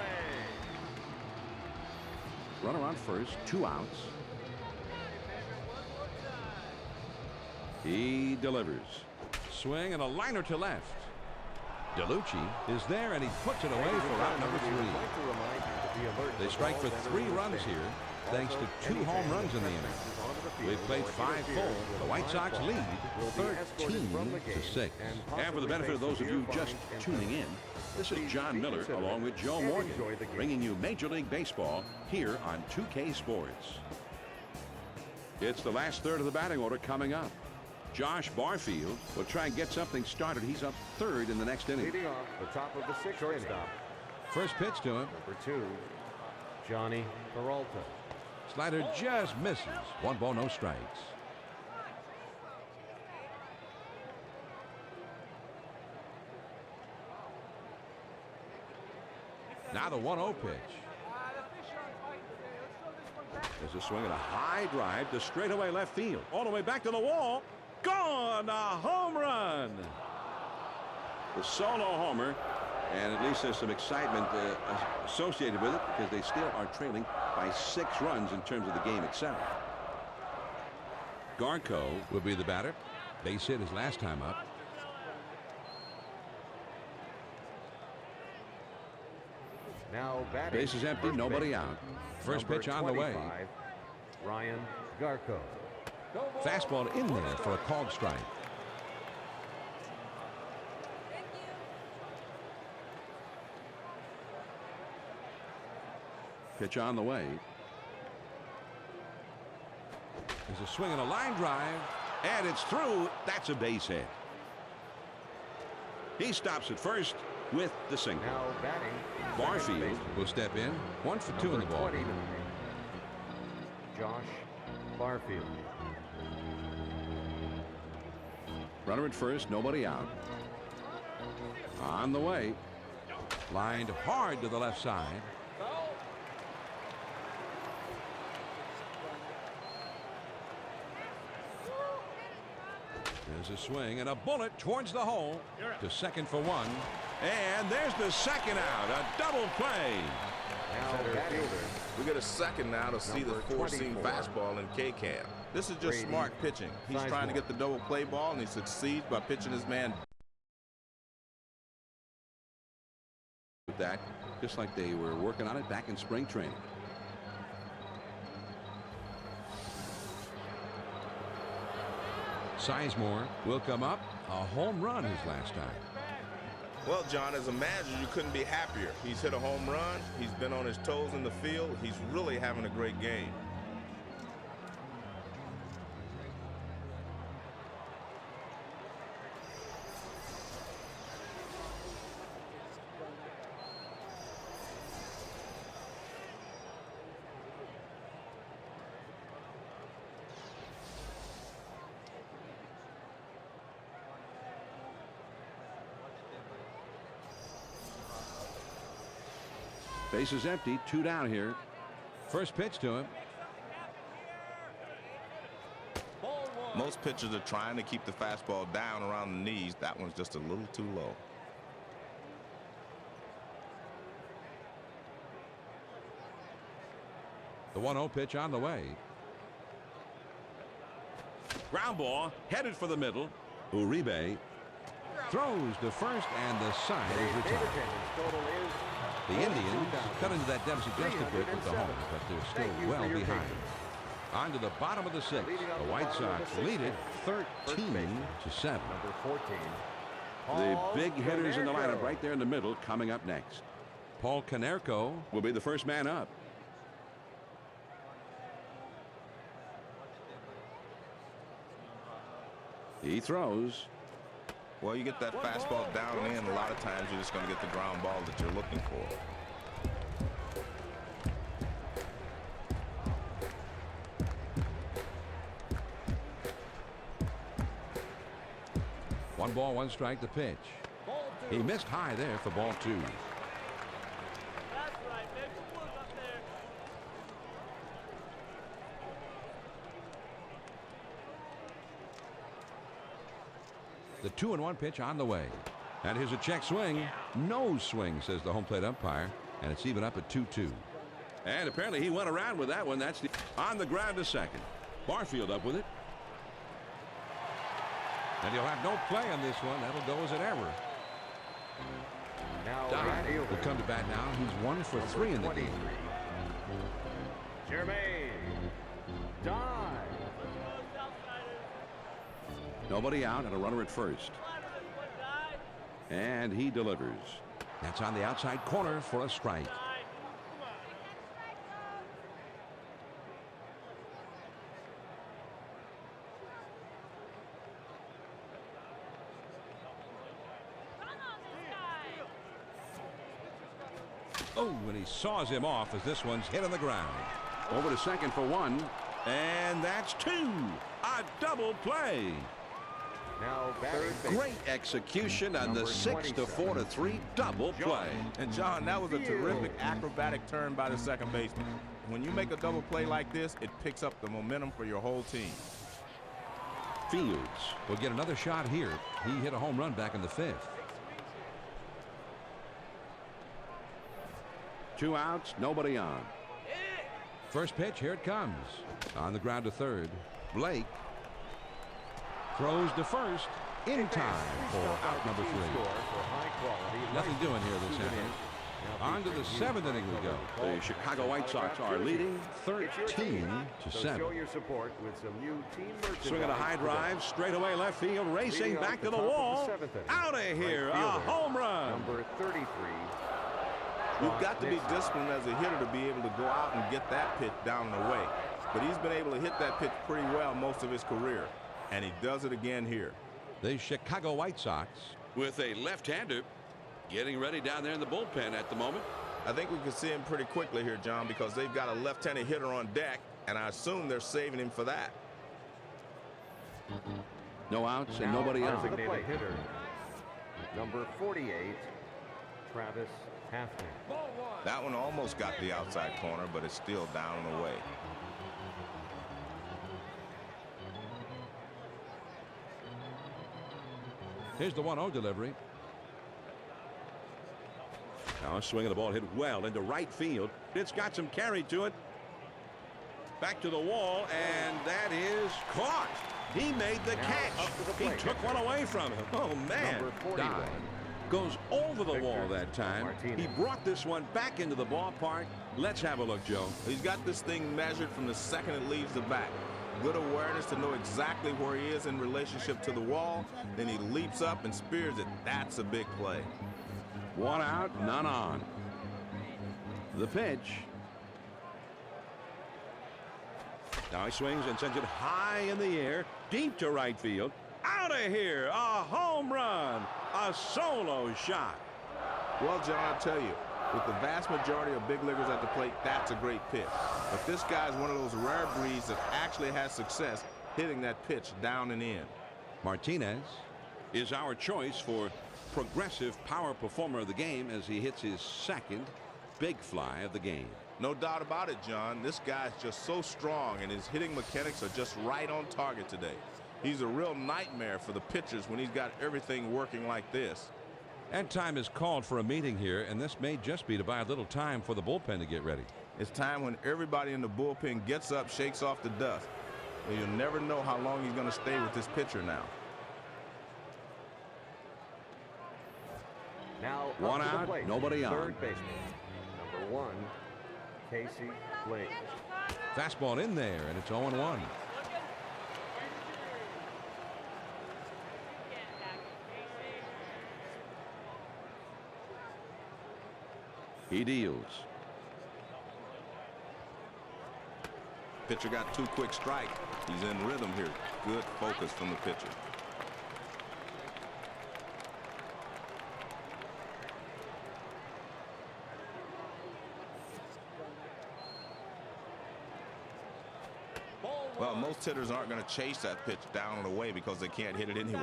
Runner on first, 2 outs. He delivers. Swing and a liner to left. DeLucci is there, and he puts it away for out number 3. They strike for 3 runs here, thanks to 2 home runs in the inning. We've played 5 full. The White Sox lead 13-6. And for the benefit of those of you just tuning in, this is John Miller along with Joe Morgan, bringing you Major League Baseball here on 2K Sports. It's the last third of the batting order coming up. Josh Barfield will try and get something started. He's up 3rd in the next inning. Leading off the top of the 6th shortstop. First pitch to him. Number 2, Johnny Peralta. Slider just misses. 1 ball, no strikes. Now the 1-0 pitch. There's a swing and a high drive to straightaway left field. All the way back to the wall. Gone! A home run! The solo homer, and at least there's some excitement associated with it because they still are trailing by 6 runs in terms of the game itself. Garco Will be the batter. Base hit his last time up. Now batting. Base is empty, nobody out. First Number pitch on the way. 25, Ryan Garco. Fastball in there for a called strike. Pitch on the way. There's a swing and a line drive. And it's through. That's a base hit. He stops at first with the single. Now batting. Barfield Will step in. 1 for 2 in the ball. Josh Barfield. Runner at first, nobody out. On the way. Lined hard to the left side. There's a swing and a bullet towards the hole. To second for 1. And there's the second out. A double play. Now batting. We get a second now to see the Number 4-seam 24. fastball in K-Cam. This is just Brady smart pitching. He's trying to Sizemore. get the double play ball, and he succeeds by pitching his man. With that, just like they were working on it back in spring training. Sizemore will come up. A home run his last time. Well, John, as a manager, you couldn't be happier. He's hit a home run. He's been on his toes in the field. He's really having a great game. Base is empty. 2 down here. First pitch to him. Most pitchers are trying to keep the fastball down around the knees. That one's just a little too low. The 1-0 pitch on the way. Ground ball headed for the middle. Uribe Throws to first, and the side is retired. The Indians cut into that deficit just a bit with the home, but they're still well behind. On to the bottom of the 6th. The White Sox lead it 13-7. The big hitters in the lineup right there in the middle coming up next. Paul Konerko Will be the first man up. He throws. Well, you get that fastball down and in, a lot of times you're just going to get the ground ball that you're looking for. One ball, one strike, the pitch. He missed high there for ball 2. The 2-1 pitch on the way. And here's a check swing. No swing, says the home plate umpire. And it's even up at 2-2. And apparently he went around with that one. That's on the ground to second. Barfield up with it. And he'll have no play on this one. That'll go as an error. Dye will come to bat now. He's 1 for 3 in the game. Jermaine Dye. Nobody out and a runner at first. And he delivers. That's on the outside corner for a strike. Oh, and he saws him off as this one's hit on the ground. Over to second for 1. And that's 2. A double play. Now Great execution on the 6-4-3 double play. And John, that was a terrific acrobatic turn by the second baseman. When you make a double play like this, it picks up the momentum for your whole team. Fields will get another shot here. He hit a home run back in the 5th. 2 outs, nobody on. First pitch, here it comes. On the ground to third. Blake throws to first in time for out number 3. Nothing doing here this inning. On to the 7th inning we go. The Chicago White Sox are leading 13-7. Show your support with some new team merchandise. Swing at a high drive, straight away left field, racing back to the wall. Out of here, a home run. Number 33. You've got to be disciplined as a hitter to be able to go out and get that pitch down and away. But he's been able to hit that pitch pretty well most of his career. And he does it again here. The Chicago White Sox with a left-hander getting ready down there in the bullpen at the moment. I think we can see him pretty quickly here, John, because they've got a left-handed hitter on deck, and I assume they're saving him for that. No outs and nobody out. Designated hitter, number 48, Travis Hafner. That one almost got the outside corner, but it's still down and away. Here's the 1-0 delivery. Now a swing of the ball hit well into right field. It's got some carry to it. Back to the wall, and that is caught. He made the catch. He took one away from him. Oh, man. Dye goes over the wall that time. He brought this one back into the ballpark. Let's have a look, Joe. He's got this thing measured from the second it leaves the bat. Good awareness to know exactly where he is in relationship to the wall. Then he leaps up and spears it. That's a big play. 1 out, none on. The pitch. Now he swings and sends it high in the air, deep to right field. Out of here, a home run, a solo shot. Well, John, I'll tell you, with the vast majority of big leaguers at the plate, that's a great pitch. But this guy's one of those rare breeds that actually has success hitting that pitch down and in. Martinez is our choice for progressive power performer of the game as he hits his second big fly of the game. No doubt about it, John. This guy's just so strong, and his hitting mechanics are just right on target today. He's a real nightmare for the pitchers when he's got everything working like this. And time is called for a meeting here, and this may just be to buy a little time for the bullpen to get ready. It's time when everybody in the bullpen gets up, shakes off the dust. And you'll never know how long he's going to stay with this pitcher now. Now One up to the out, plate, nobody on. third baseman, number 1, Casey Blake. Fastball in there, and it's 0-1. He deals. Pitcher got 2 quick strikes. He's in rhythm here. Good focus from the pitcher. Well, most hitters aren't going to chase that pitch down and away because they can't hit it anyway.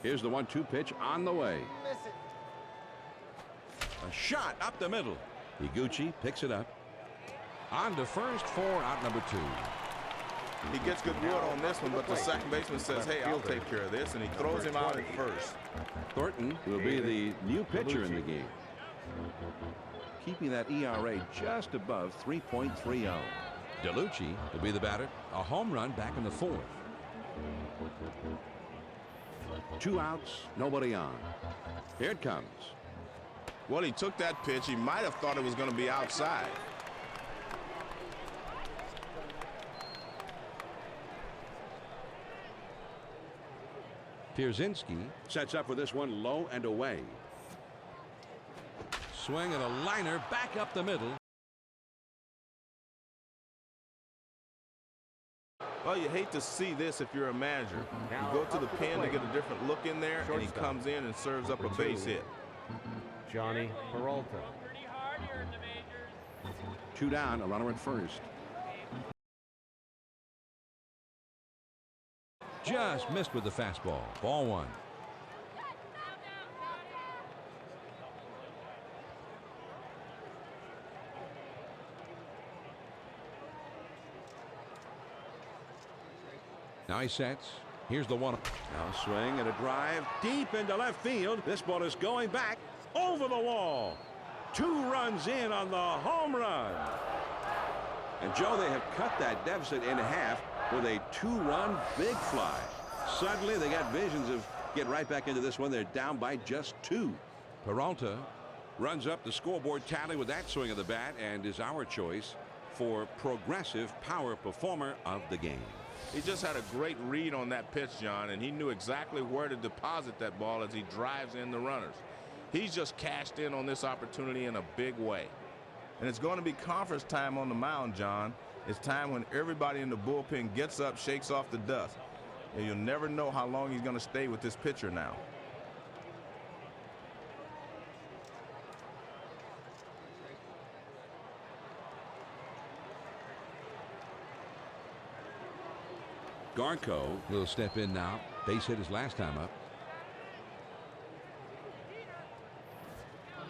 Here's the 1-2 pitch on the way. A shot up the middle. Higuchi picks it up. On to first for out number 2. He gets good wood on this one, but the second baseman says, hey, I'll take care of this, and he throws him out at first. Thornton will be the new pitcher in the game, keeping that ERA just above 3.30. DeLucci will be the batter. A home run back in the 4th. 2 outs, nobody on. Here it comes. Well, he took that pitch. He might have thought it was going to be outside. Pierzynski Sets up for this one low and away. swing and a liner back up the middle. Well, you hate to see this if you're a manager. You go to the pen to get a different look in there, and he comes in and serves up a base hit. Johnny Peralta. 2 down, a runner at first. Just missed with the fastball. Ball 1. Now he sets. Here's the 1. Now swing and a drive deep into left field. This ball is going back over the wall. 2 runs in on the home run. And Joe, they have cut that deficit in half with a 2-run big fly. Suddenly they got visions of get right back into this one. They're down by just 2. Peralta runs up the scoreboard tally with that swing of the bat and is our choice for progressive power performer of the game. He just had a great read on that pitch, John, and he knew exactly where to deposit that ball as he drives in the runners. He's just cashed in on this opportunity in a big way. And it's going to be conference time on the mound, John. It's time when everybody in the bullpen gets up, shakes off the dust. And you'll never know how long he's going to stay with this pitcher now. Garco will step in now. Base hit his last time up.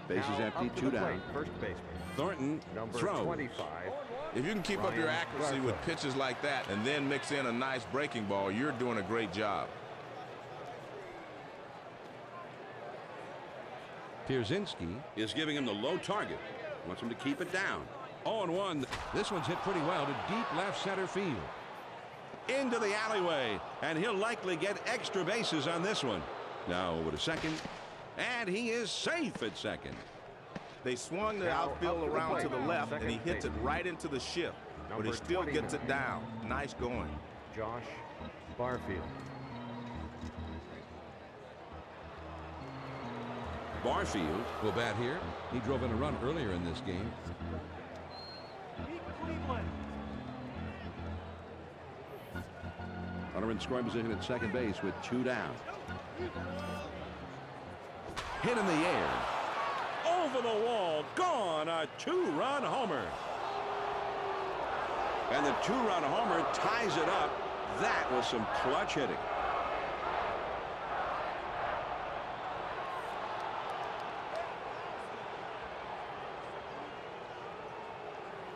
Base is empty, 2 down. First baseman. Thornton Number throws. 25. If you can keep up your accuracy with pitches like that and then mix in a nice breaking ball, you're doing a great job. Pierzynski Is giving him the low target. Wants him to keep it down. 0-1. This one's hit pretty well to deep left center field. Into the alleyway, and he'll likely get extra bases on this one. Now over to second, and he is safe at second. They swung the outfield around to the left, and he hits it right into the shift, but he still gets it down. Nice going. Josh Barfield. Barfield will bat here. He drove in a run earlier in this game. Runner in scoring position at second base with 2 down. Hit in the air. Over the wall. Gone. A 2-run homer. And the 2-run homer ties it up. That was some clutch hitting.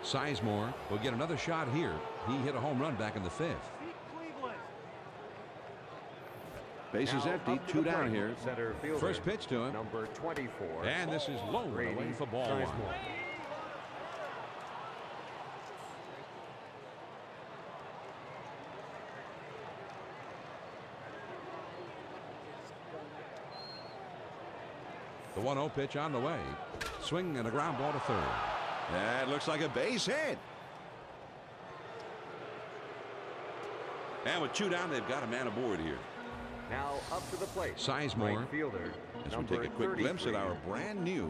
Sizemore will get another shot here. He hit a home run back in the 5th. Bases empty, 2 down here. Center fielder, First pitch to him. number 24. And this is low and away for ball 1. The 1-0 pitch on the way. Swing and a ground ball to third. That looks like a base hit. And with 2 down, they've got a man aboard here. Now up to the plate. Sizemore. Right fielder, As we take a quick glimpse at our brand new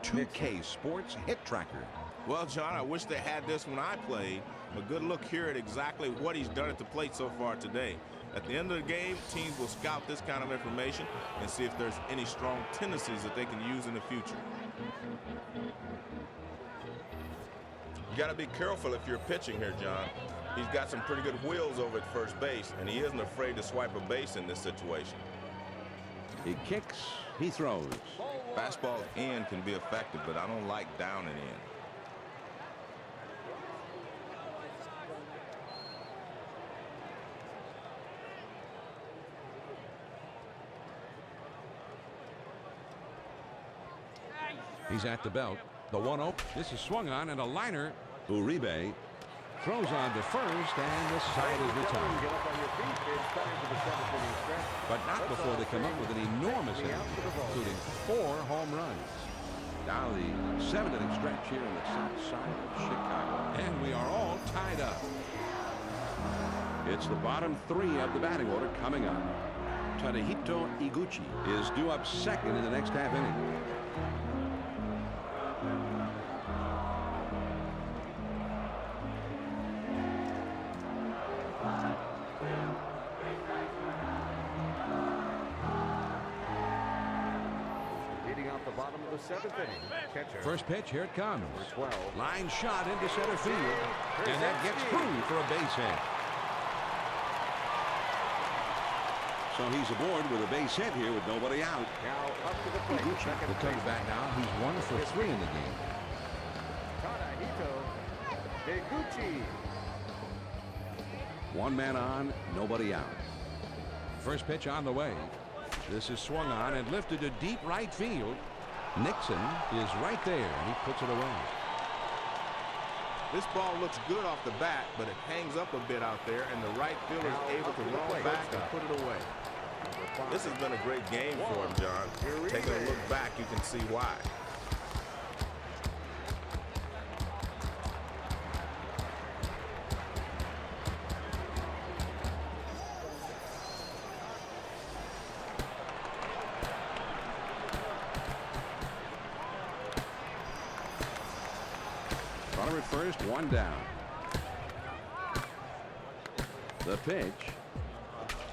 2K Sports Hit Tracker. Well, John, I wish they had this when I played. A good look here at exactly what he's done at the plate so far today. At the end of the game, teams will scout this kind of information and see if there's any strong tendencies that they can use in the future. You got to be careful if you're pitching here, John. He's got some pretty good wheels over at first base, and he isn't afraid to swipe a base in this situation. He kicks, he throws. Fastball in can be effective, but I don't like down and in. He's at the belt. The 1-0. This is swung on and a liner. Uribe Throws on to first, and the side is retired. Get up on your feet. It's time for the 7th inning stretch. But not before they come up with an enormous inning, including 4 home runs. Now the 7th inning stretch here on the south side of Chicago. And we are all tied up. It's the bottom 3 of the batting order coming up. Tadahito Iguchi is due up second in the next half inning. Leading off the bottom of the 7th inning, catcher. First pitch, here it comes. Number 12. Line shot into center field. And that gets through for a base hit. So he's aboard with a base hit here with nobody out. Now up to the plate. Second The comes back now. He's 1 for 3 in the game. Tadahito Iguchi. 1 man on, nobody out. First pitch on the way. This is swung on and lifted to deep right field. Nixon is right there, and he puts it away. This ball looks good off the bat, but it hangs up a bit out there, and the right fielder is able to roll back and put it away. This has been a great game for him, John. Taking a look back, you can see why. Runner at first, 1 down. The pitch.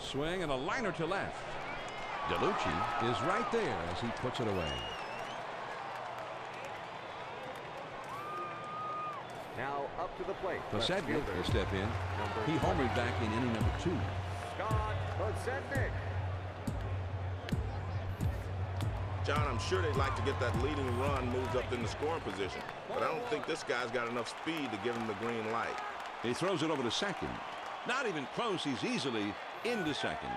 Swing and a liner to left. DeLucci is right there as he puts it away. Now up to the plate. Posednik will step in. He homered back in inning number 2. Scott Posednik. John, I'm sure they'd like to get that leading run moved up in the scoring position, but I don't think this guy's got enough speed to give him the green light. He throws it over to second. Not even close. He's easily into second.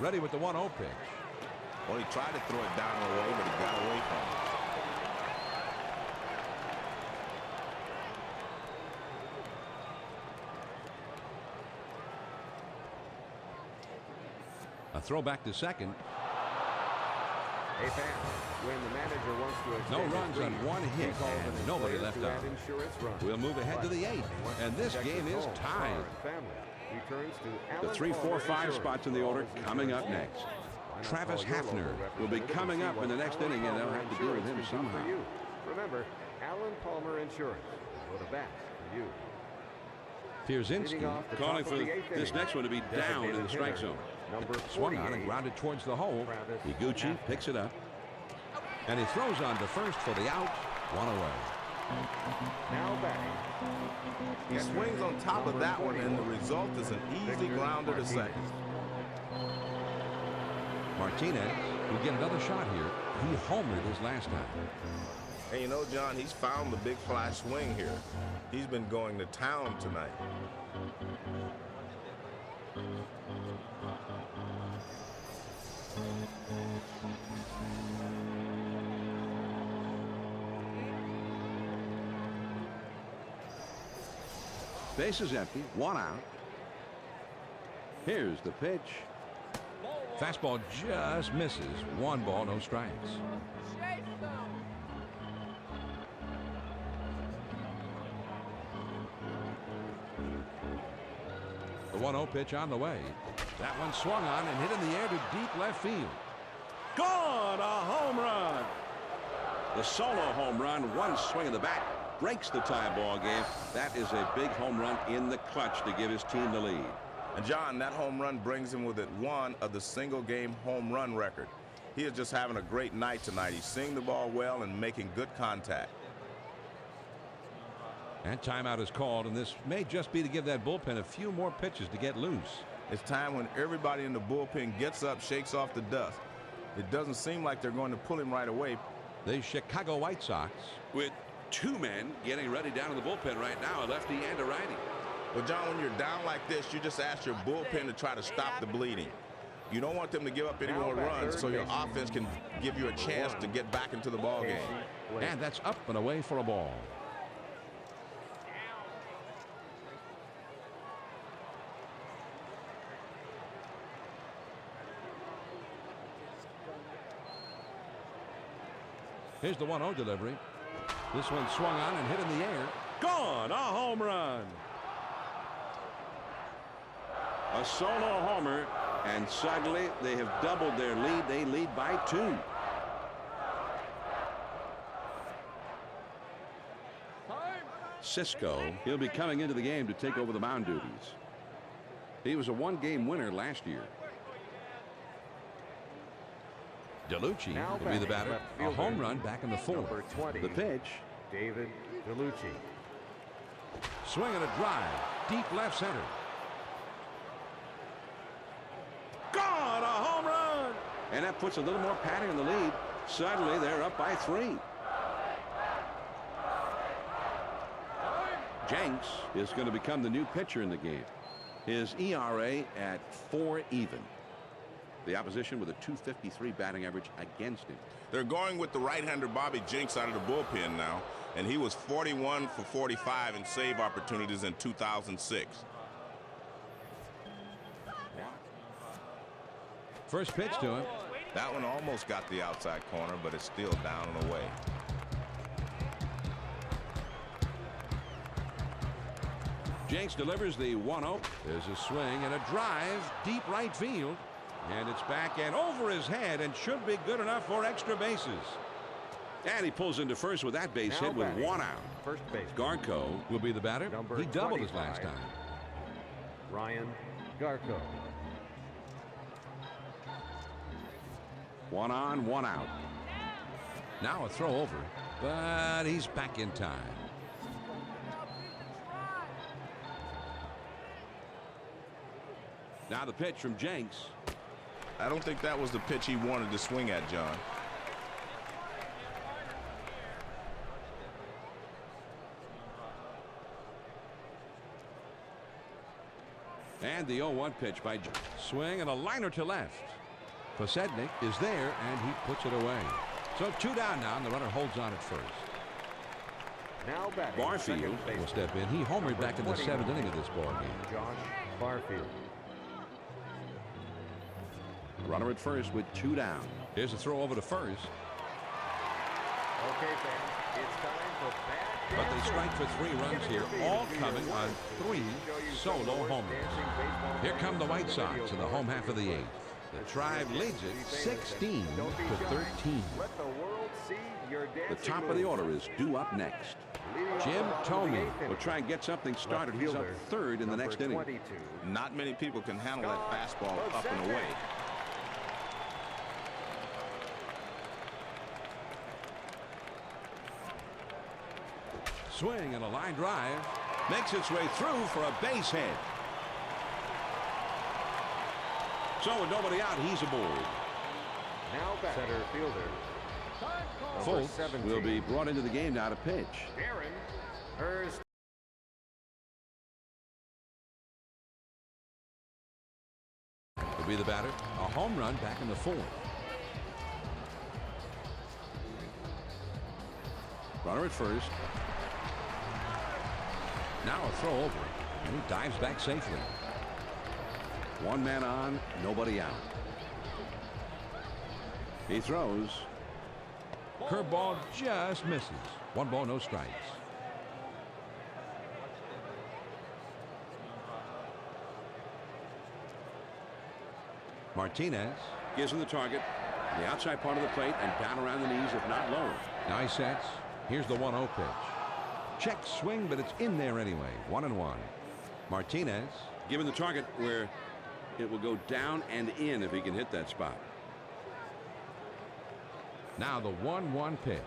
Ready with the 1-0 pitch. Well, he tried to throw it down the way, but he got away from it. A throw back to second. Hey fans, when the manager wants to extend No runs on 1 hit and nobody left out. We'll move ahead to the 8th, and this game is tied. The 3, 4, 5 spots in the order coming up next. Travis Hafner will be coming up in the next inning, and they'll have to deal with him somehow. Remember, Alan Palmer Insurance. Go to bat for you. Pierzynski Calling for this next one to be down in the strike zone. Swung on and grounded towards the hole. Iguchi picks it up. And he throws on to first for the out. 1 away. Now batting. He swings on top of that one, and the result is an easy grounder to second. Martinez will get another shot here. He homered his last time. And you know, John, he's found the big fly swing here. He's been going to town tonight. Base is empty, 1 out. Here's the pitch. Fastball just misses. 1 ball, no strikes. The 1-0 pitch on the way. That one swung on and hit in the air to deep left field. Gone! A home run! The solo home run, one swing of the bat, breaks the tie ball game. That is a big home run in the clutch to give his team the lead. And John, that home run brings him within 1 of the single-game home run record. He is just having a great night tonight. He's seeing the ball well and making good contact. And timeout is called, and this may just be to give that bullpen a few more pitches to get loose. It's time when everybody in the bullpen gets up, shakes off the dust. It doesn't seem like they're going to pull him right away. The Chicago White Sox, with 2 men getting ready down in the bullpen right now, a lefty and a righty. But John, when you're down like this, you just ask your bullpen to try to stop the bleeding. You don't want them to give up any more runs so your offense can give you a chance to get back into the ball game. and that's up and away for a ball. Here's the 1-0 delivery. This one swung on and hit in the air. Gone! A home run! A solo homer, and suddenly they have doubled their lead. They lead by 2. Cisco, he'll be coming into the game to take over the mound duties. He was a 1-game winner last year. DeLucci will be the batter. A home run back in the 4th. Number 20, The pitch. David DeLucci. Swing and a drive. Deep left center. Gone! A home run! And that puts a little more padding in the lead. Suddenly they're up by 3. Jenks is going to become the new pitcher in the game. His ERA at 4 even. The opposition with a .253 batting average against him. They're going with the right-hander Bobby Jenks out of the bullpen now, and he was 41 for 45 in save opportunities in 2006. First pitch to him. That one almost got the outside corner, but it's still down and away. Jenks delivers the 1-0. There's a swing and a drive. Deep right field. And it's back and over his head and should be good enough for extra bases. And he pulls into first with that base hit with 1 out. First base. Garco Will be the batter. Number He doubled his 25. last time. Ryan Garco. 1 on, 1 out. Now a throw over, but he's back in time. Now the pitch from Jenks. I don't think that was the pitch he wanted to swing at, John. And the 0-1 pitch by Jenks. Swing and a liner to left. Posednik is there and he puts it away. So 2 down now, and the runner holds on at first. Now batting. Barfield second baseman. Will step in. He homered back in the 7th inning of this ball game. Josh Barfield. Runner at first with 2 down. Here's a throw over to first, Okay, fans, it's time for bad. but they strike for 3 runs here, all coming on 3 solo homers. Here come the White Sox in the home half of the 8th. The Tribe leads it 16 to 13. Let the world see your The top of the order is due up next. Jim Thome will try and get something started. He's up 3rd in the next inning. 22. Not many people can handle that fastball up and away. Swing and a line drive. Makes its way through for a base hit. So with nobody out, he's aboard. Now back. Center fielder Folks will be brought into the game now to pitch. Aaron Hurst. Will be the batter. A home run back in the fourth. Runner at first. Now a throw over, and he dives back safely. One man on, nobody out. He throws. Curveball just misses. 1 ball, no strikes. Martinez Gives him the target. The outside part of the plate and down around the knees, if not lower. now he sets. Here's the 1-0 pitch. Check swing, but it's in there anyway. 1-1. Martinez. Given the target where it will go down and in if he can hit that spot. Now the 1-1 pitch.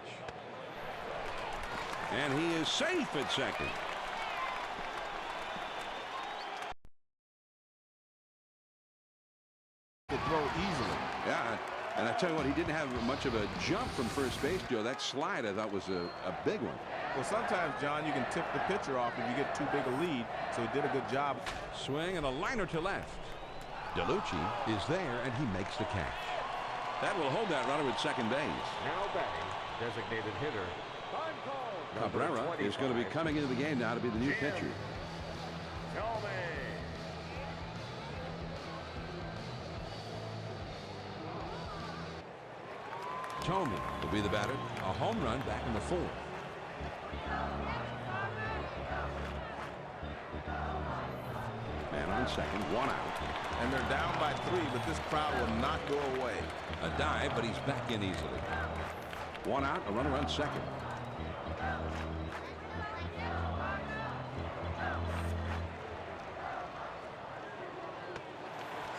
And he is safe at second. To throw easily. Yeah, and I tell you what, he didn't have much of a jump from first base, Joe. That slide I thought was a big one. Well, sometimes, John, you can tip the pitcher off if you get too big a lead, so he did a good job. Swing and a liner to left. DeLucci is there, and he makes the catch. That will hold that runner at second base. Now batting, designated hitter. Cabrera is going to be coming into the game now to be the new pitcher. Tomey will be the batter. A home run back in the fourth. Man on second, 1 out. And they're down by 3, but this crowd will not go away. A dive, but he's back in easily. 1 out, a runner on second.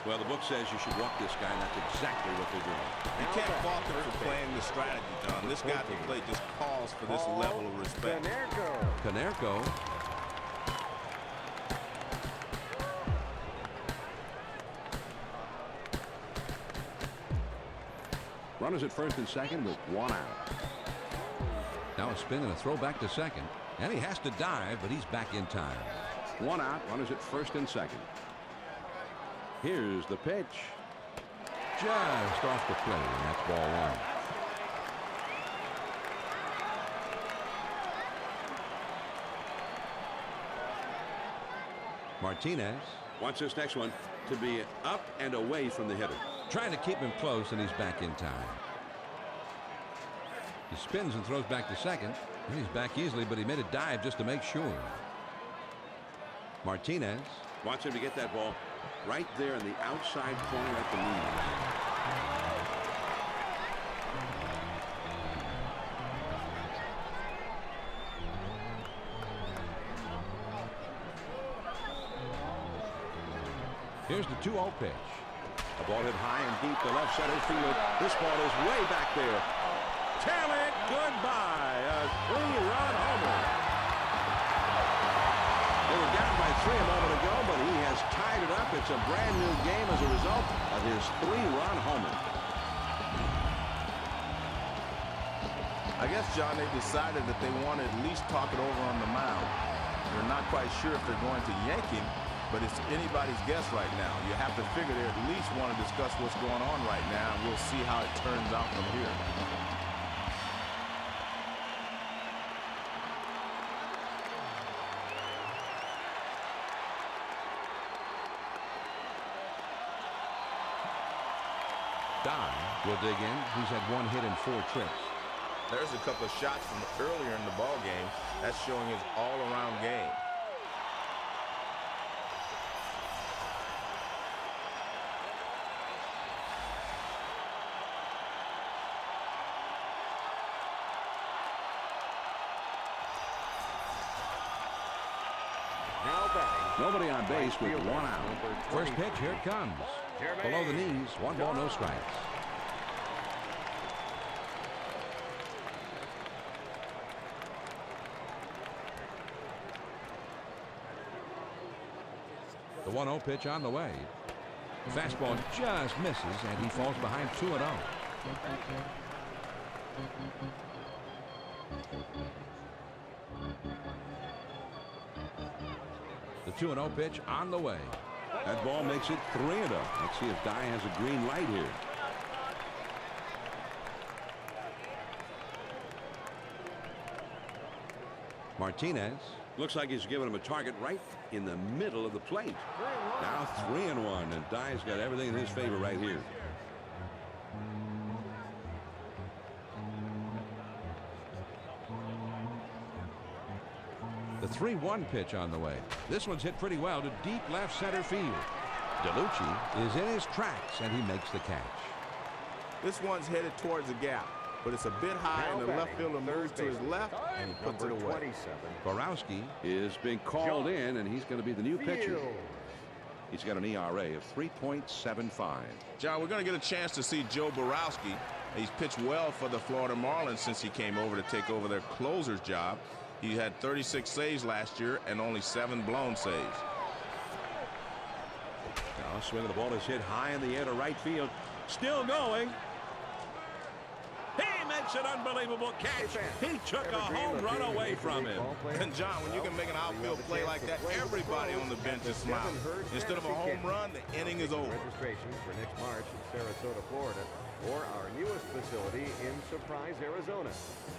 Well, the book says you should walk this guy, and that's exactly what they're doing. You can't fault him for playing the strategy, John. This guy at the plate just calls for this level of respect. Canerco. Runners at first and second with 1 out. Now a spin and a throw back to second. And he has to dive, but he's back in time. 1 out, runners at first and second. Here's the pitch. Just off the plate, and that's ball 1. Martinez Wants this next one to be up and away from the hitter. trying to keep him close, and he's back in time. He spins and throws back to second. And he's back easily, but he made a dive just to make sure. Martinez Wants him to get that ball right there in the outside corner at the knees. Here's the 2-0 pitch. A ball hit high and deep to left center field. This ball is way back there. Tell it goodbye. A 3-run homer. They were down by 3 a moment ago, but he has tied it up. It's a brand new game as a result of his 3-run homer. I guess, John, they decided that they want to at least talk it over on the mound. They're not quite sure if they're going to yank him, but it's anybody's guess right now. You have to figure they at least want to discuss what's going on right now, and we'll see how it turns out from here. Don will dig in. He's had 1 hit in 4 trips. There's a couple of shots from earlier in the ball game. That's showing his all-around game. Nobody on base with 1 out. First pitch, here it comes. Below the knees, 1 ball, no strikes. The 1-0 pitch on the way. Fastball just misses, and he falls behind 2-0. The 2-0 pitch on the way. That ball makes it 3-0. Let's see if Dye has a green light here. Martinez. Looks like he's giving him a target right in the middle of the plate. Now 3-1, and Dye's got everything in his favor right here. The 3-1 pitch on the way. This one's hit pretty well to deep left center field. DeLucci is in his tracks, and he makes the catch. This one's headed towards the gap, but it's a bit high, and the left fielder moves to his left, and he puts it away. Borowski is being called in, and he's going to be the new pitcher. He's got an ERA of 3.75. John, we're going to get a chance to see Joe Borowski. He's pitched well for the Florida Marlins since he came over to take over their closer's job. He had 36 saves last year and only 7 blown saves. Now swing of the ball is hit high in the air to right field. Still going. He makes an unbelievable catch. He took a home run away from him. And John, when you can make an outfield play like that, everybody on the bench is smiling. Instead of a home run, the inning is over. Registration for next March in Sarasota, Florida, or our newest facility in Surprise, Arizona.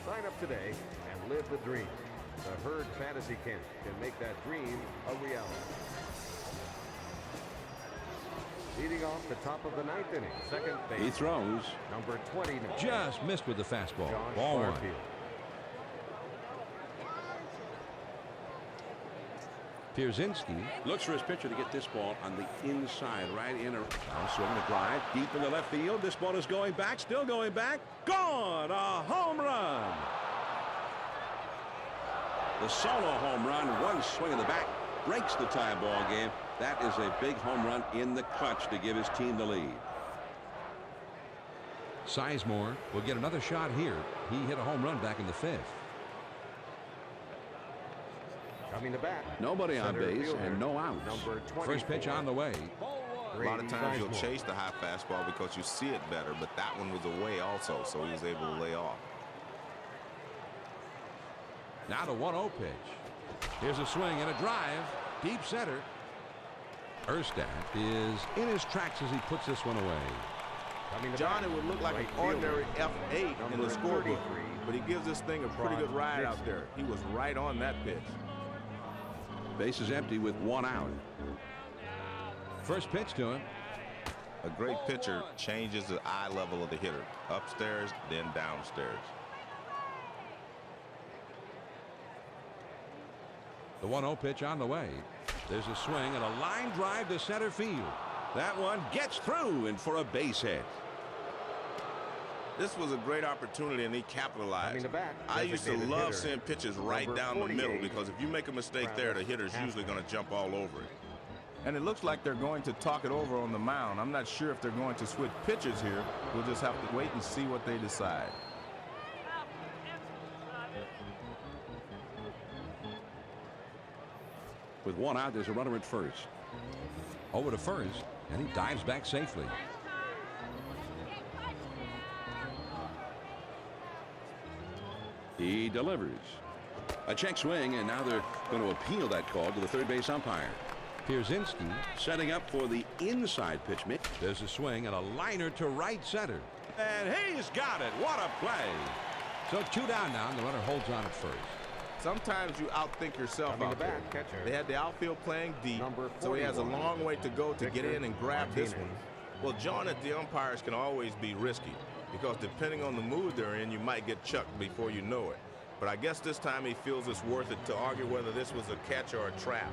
Sign up today and live the dream. The Herd Fantasy Camp can make that dream a reality. Leading off the top of the 9th inning, second base. He throws. Number 20. just missed with the fastball. Ball one. Pierzynski looks for his pitcher to get this ball on the inside, right in. Now swinging a drive deep in the left field. This ball is going back, still going back. Gone! A home run! The solo home run, one swing in the back, breaks the tie ball game. That is a big home run in the clutch to give his team the lead. Sizemore will get another shot here. He hit a home run back in the 5th. Coming to bat. Nobody on base and no outs. First pitch on the way. A lot of times you'll chase the high fastball because you see it better, but that one was away also, so he was able to lay off. Now the 1-0 pitch. Here's a swing and a drive. Deep center. Erstad is in his tracks as he puts this one away. John, it would look like an ordinary F8 in the scorebook, but he gives this thing a pretty good ride out there. He was right on that pitch. Base is empty with 1 out. First pitch to him. A great pitcher changes the eye level of the hitter. Upstairs, then downstairs. The 1-0 pitch on the way. There's a swing and a line drive to center field. That one gets through and for a base hit. This was a great opportunity, and he capitalized. I used to love seeing pitches right down the middle, because if you make a mistake there, the hitter's usually going to jump all over it. And it looks like they're going to talk it over on the mound. I'm not sure if they're going to switch pitchers here. We'll just have to wait and see what they decide. With 1 out, there's a runner at first. Over to first, and he dives back safely. He delivers. A check swing, and now they're going to appeal that call to the third base umpire. Pierzynski setting up for the inside pitch. There's a swing and a liner to right center. And he's got it. What a play. So 2 down now, and the runner holds on at first. Sometimes you outthink yourself out there. They had the outfield playing deep, so he has a long way to go to get in and grab this one. Well, John, at the umpires can always be risky, because depending on the mood they're in, you might get chucked before you know it. But I guess this time he feels it's worth it to argue whether this was a catch or a trap.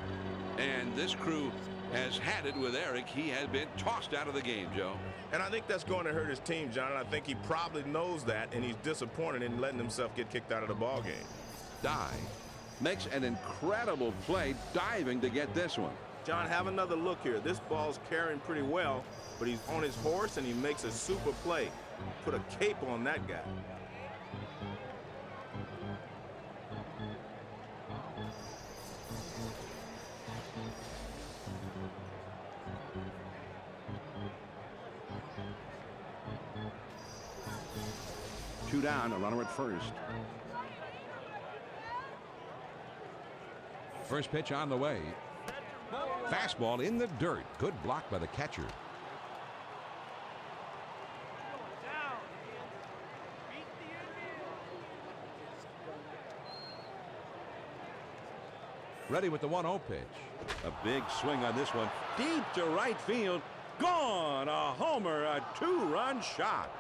And this crew has had it with Eric. He has been tossed out of the game, Joe. And I think that's going to hurt his team, John. And I think he probably knows that, and he's disappointed in letting himself get kicked out of the ball game. Dye makes an incredible play diving to get this one. John, have another look here. This ball's carrying pretty well, but he's on his horse and he makes a super play. Put a cape on that guy. 2 down, a runner at first. First pitch on the way. Fastball in the dirt. Good block by the catcher. Ready with the 1-0 pitch. A big swing on this one. Deep to right field. Gone. A homer. A 2-run shot.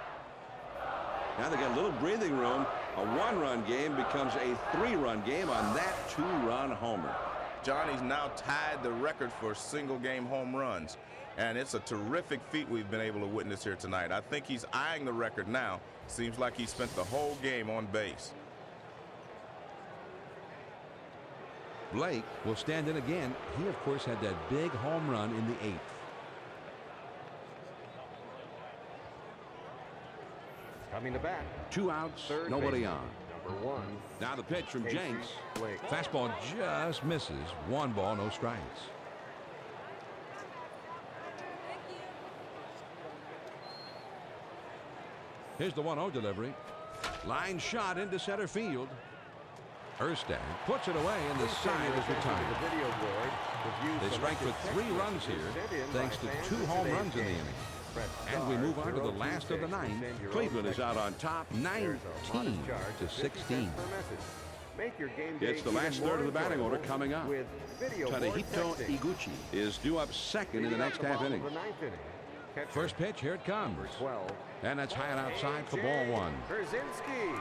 Now they got a little breathing room. A 1-run game becomes a 3-run game on that 2-run homer. Johnny's now tied the record for single-game home runs, and it's a terrific feat we've been able to witness here tonight. I think he's eyeing the record now. Seems like he spent the whole game on base. Blake will stand in again. He, of course, had that big home run in the 8th. Coming to bat. 2 outs, Third nobody baseman, on. Number 1. Now the pitch from Jenks. Blake. Fastball just misses. 1 ball, no strikes. Here's the 1-0 delivery. Line shot into center field. Erstad puts it away, and the side is retired. They strike for 3 runs here, thanks to 2 home runs in the inning. And we move on to the last of the 9th. Cleveland is out on top, 19 to 16. Make your game It's the last third of the batting order coming up. Tadahito Iguchi is due up second in the next half inning. First pitch, here it comes. 12. And that's high and outside for ball 1. Krzinski.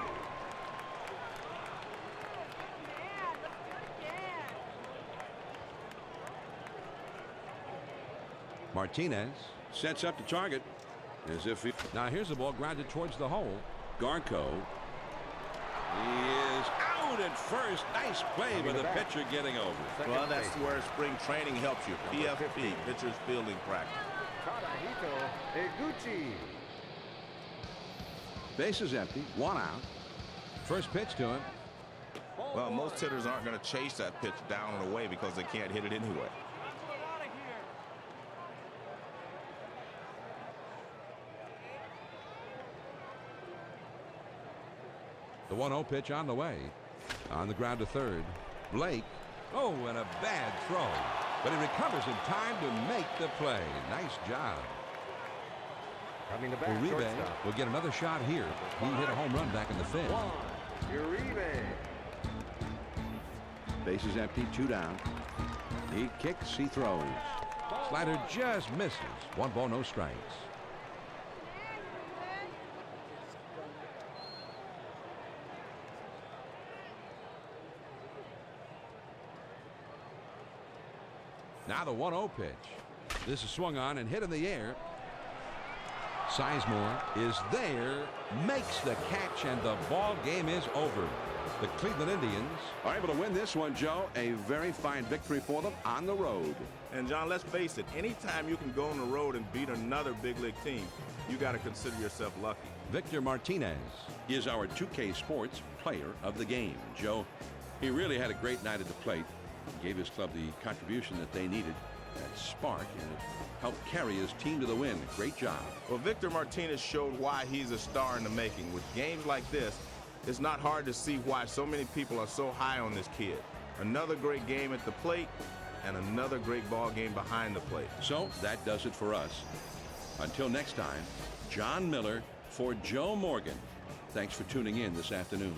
Martinez Sets up the target as if he... Now here's the ball grounded towards the hole. Garco. He is out at first. Nice play by the pitcher getting over. Well, that's where spring training helps you. PFP, pitcher's fielding practice. Tadahito Iguchi. Base is empty. 1 out. First pitch to him. Well, most hitters aren't going to chase that pitch down and away because they can't hit it anyway. The 1-0 pitch on the way. On the ground to third. Blake. Oh, and a bad throw. But he recovers in time to make the play. Nice job. Uribe will get another shot here. He hit a home run back in the 5th. Uribe. Base is empty. 2 down. He kicks. He throws. Slider just misses. 1 ball, no strikes. Now the 1-0 pitch. This is swung on and hit in the air. Sizemore is there, makes the catch, and the ball game is over. The Cleveland Indians are able to win this one, Joe. A very fine victory for them on the road. And John, let's face it, anytime you can go on the road and beat another big league team, you got to consider yourself lucky. Victor Martinez is our 2K Sports Player of the Game. Joe, he really had a great night at the plate. Gave his club the contribution that they needed, that spark, and it helped carry his team to the win. Great job. Well, Victor Martinez showed why he's a star in the making. With games like this, it's not hard to see why so many people are so high on this kid. Another great game at the plate and another great ball game behind the plate. So that does it for us. Until next time, John Miller for Joe Morgan. Thanks for tuning in this afternoon.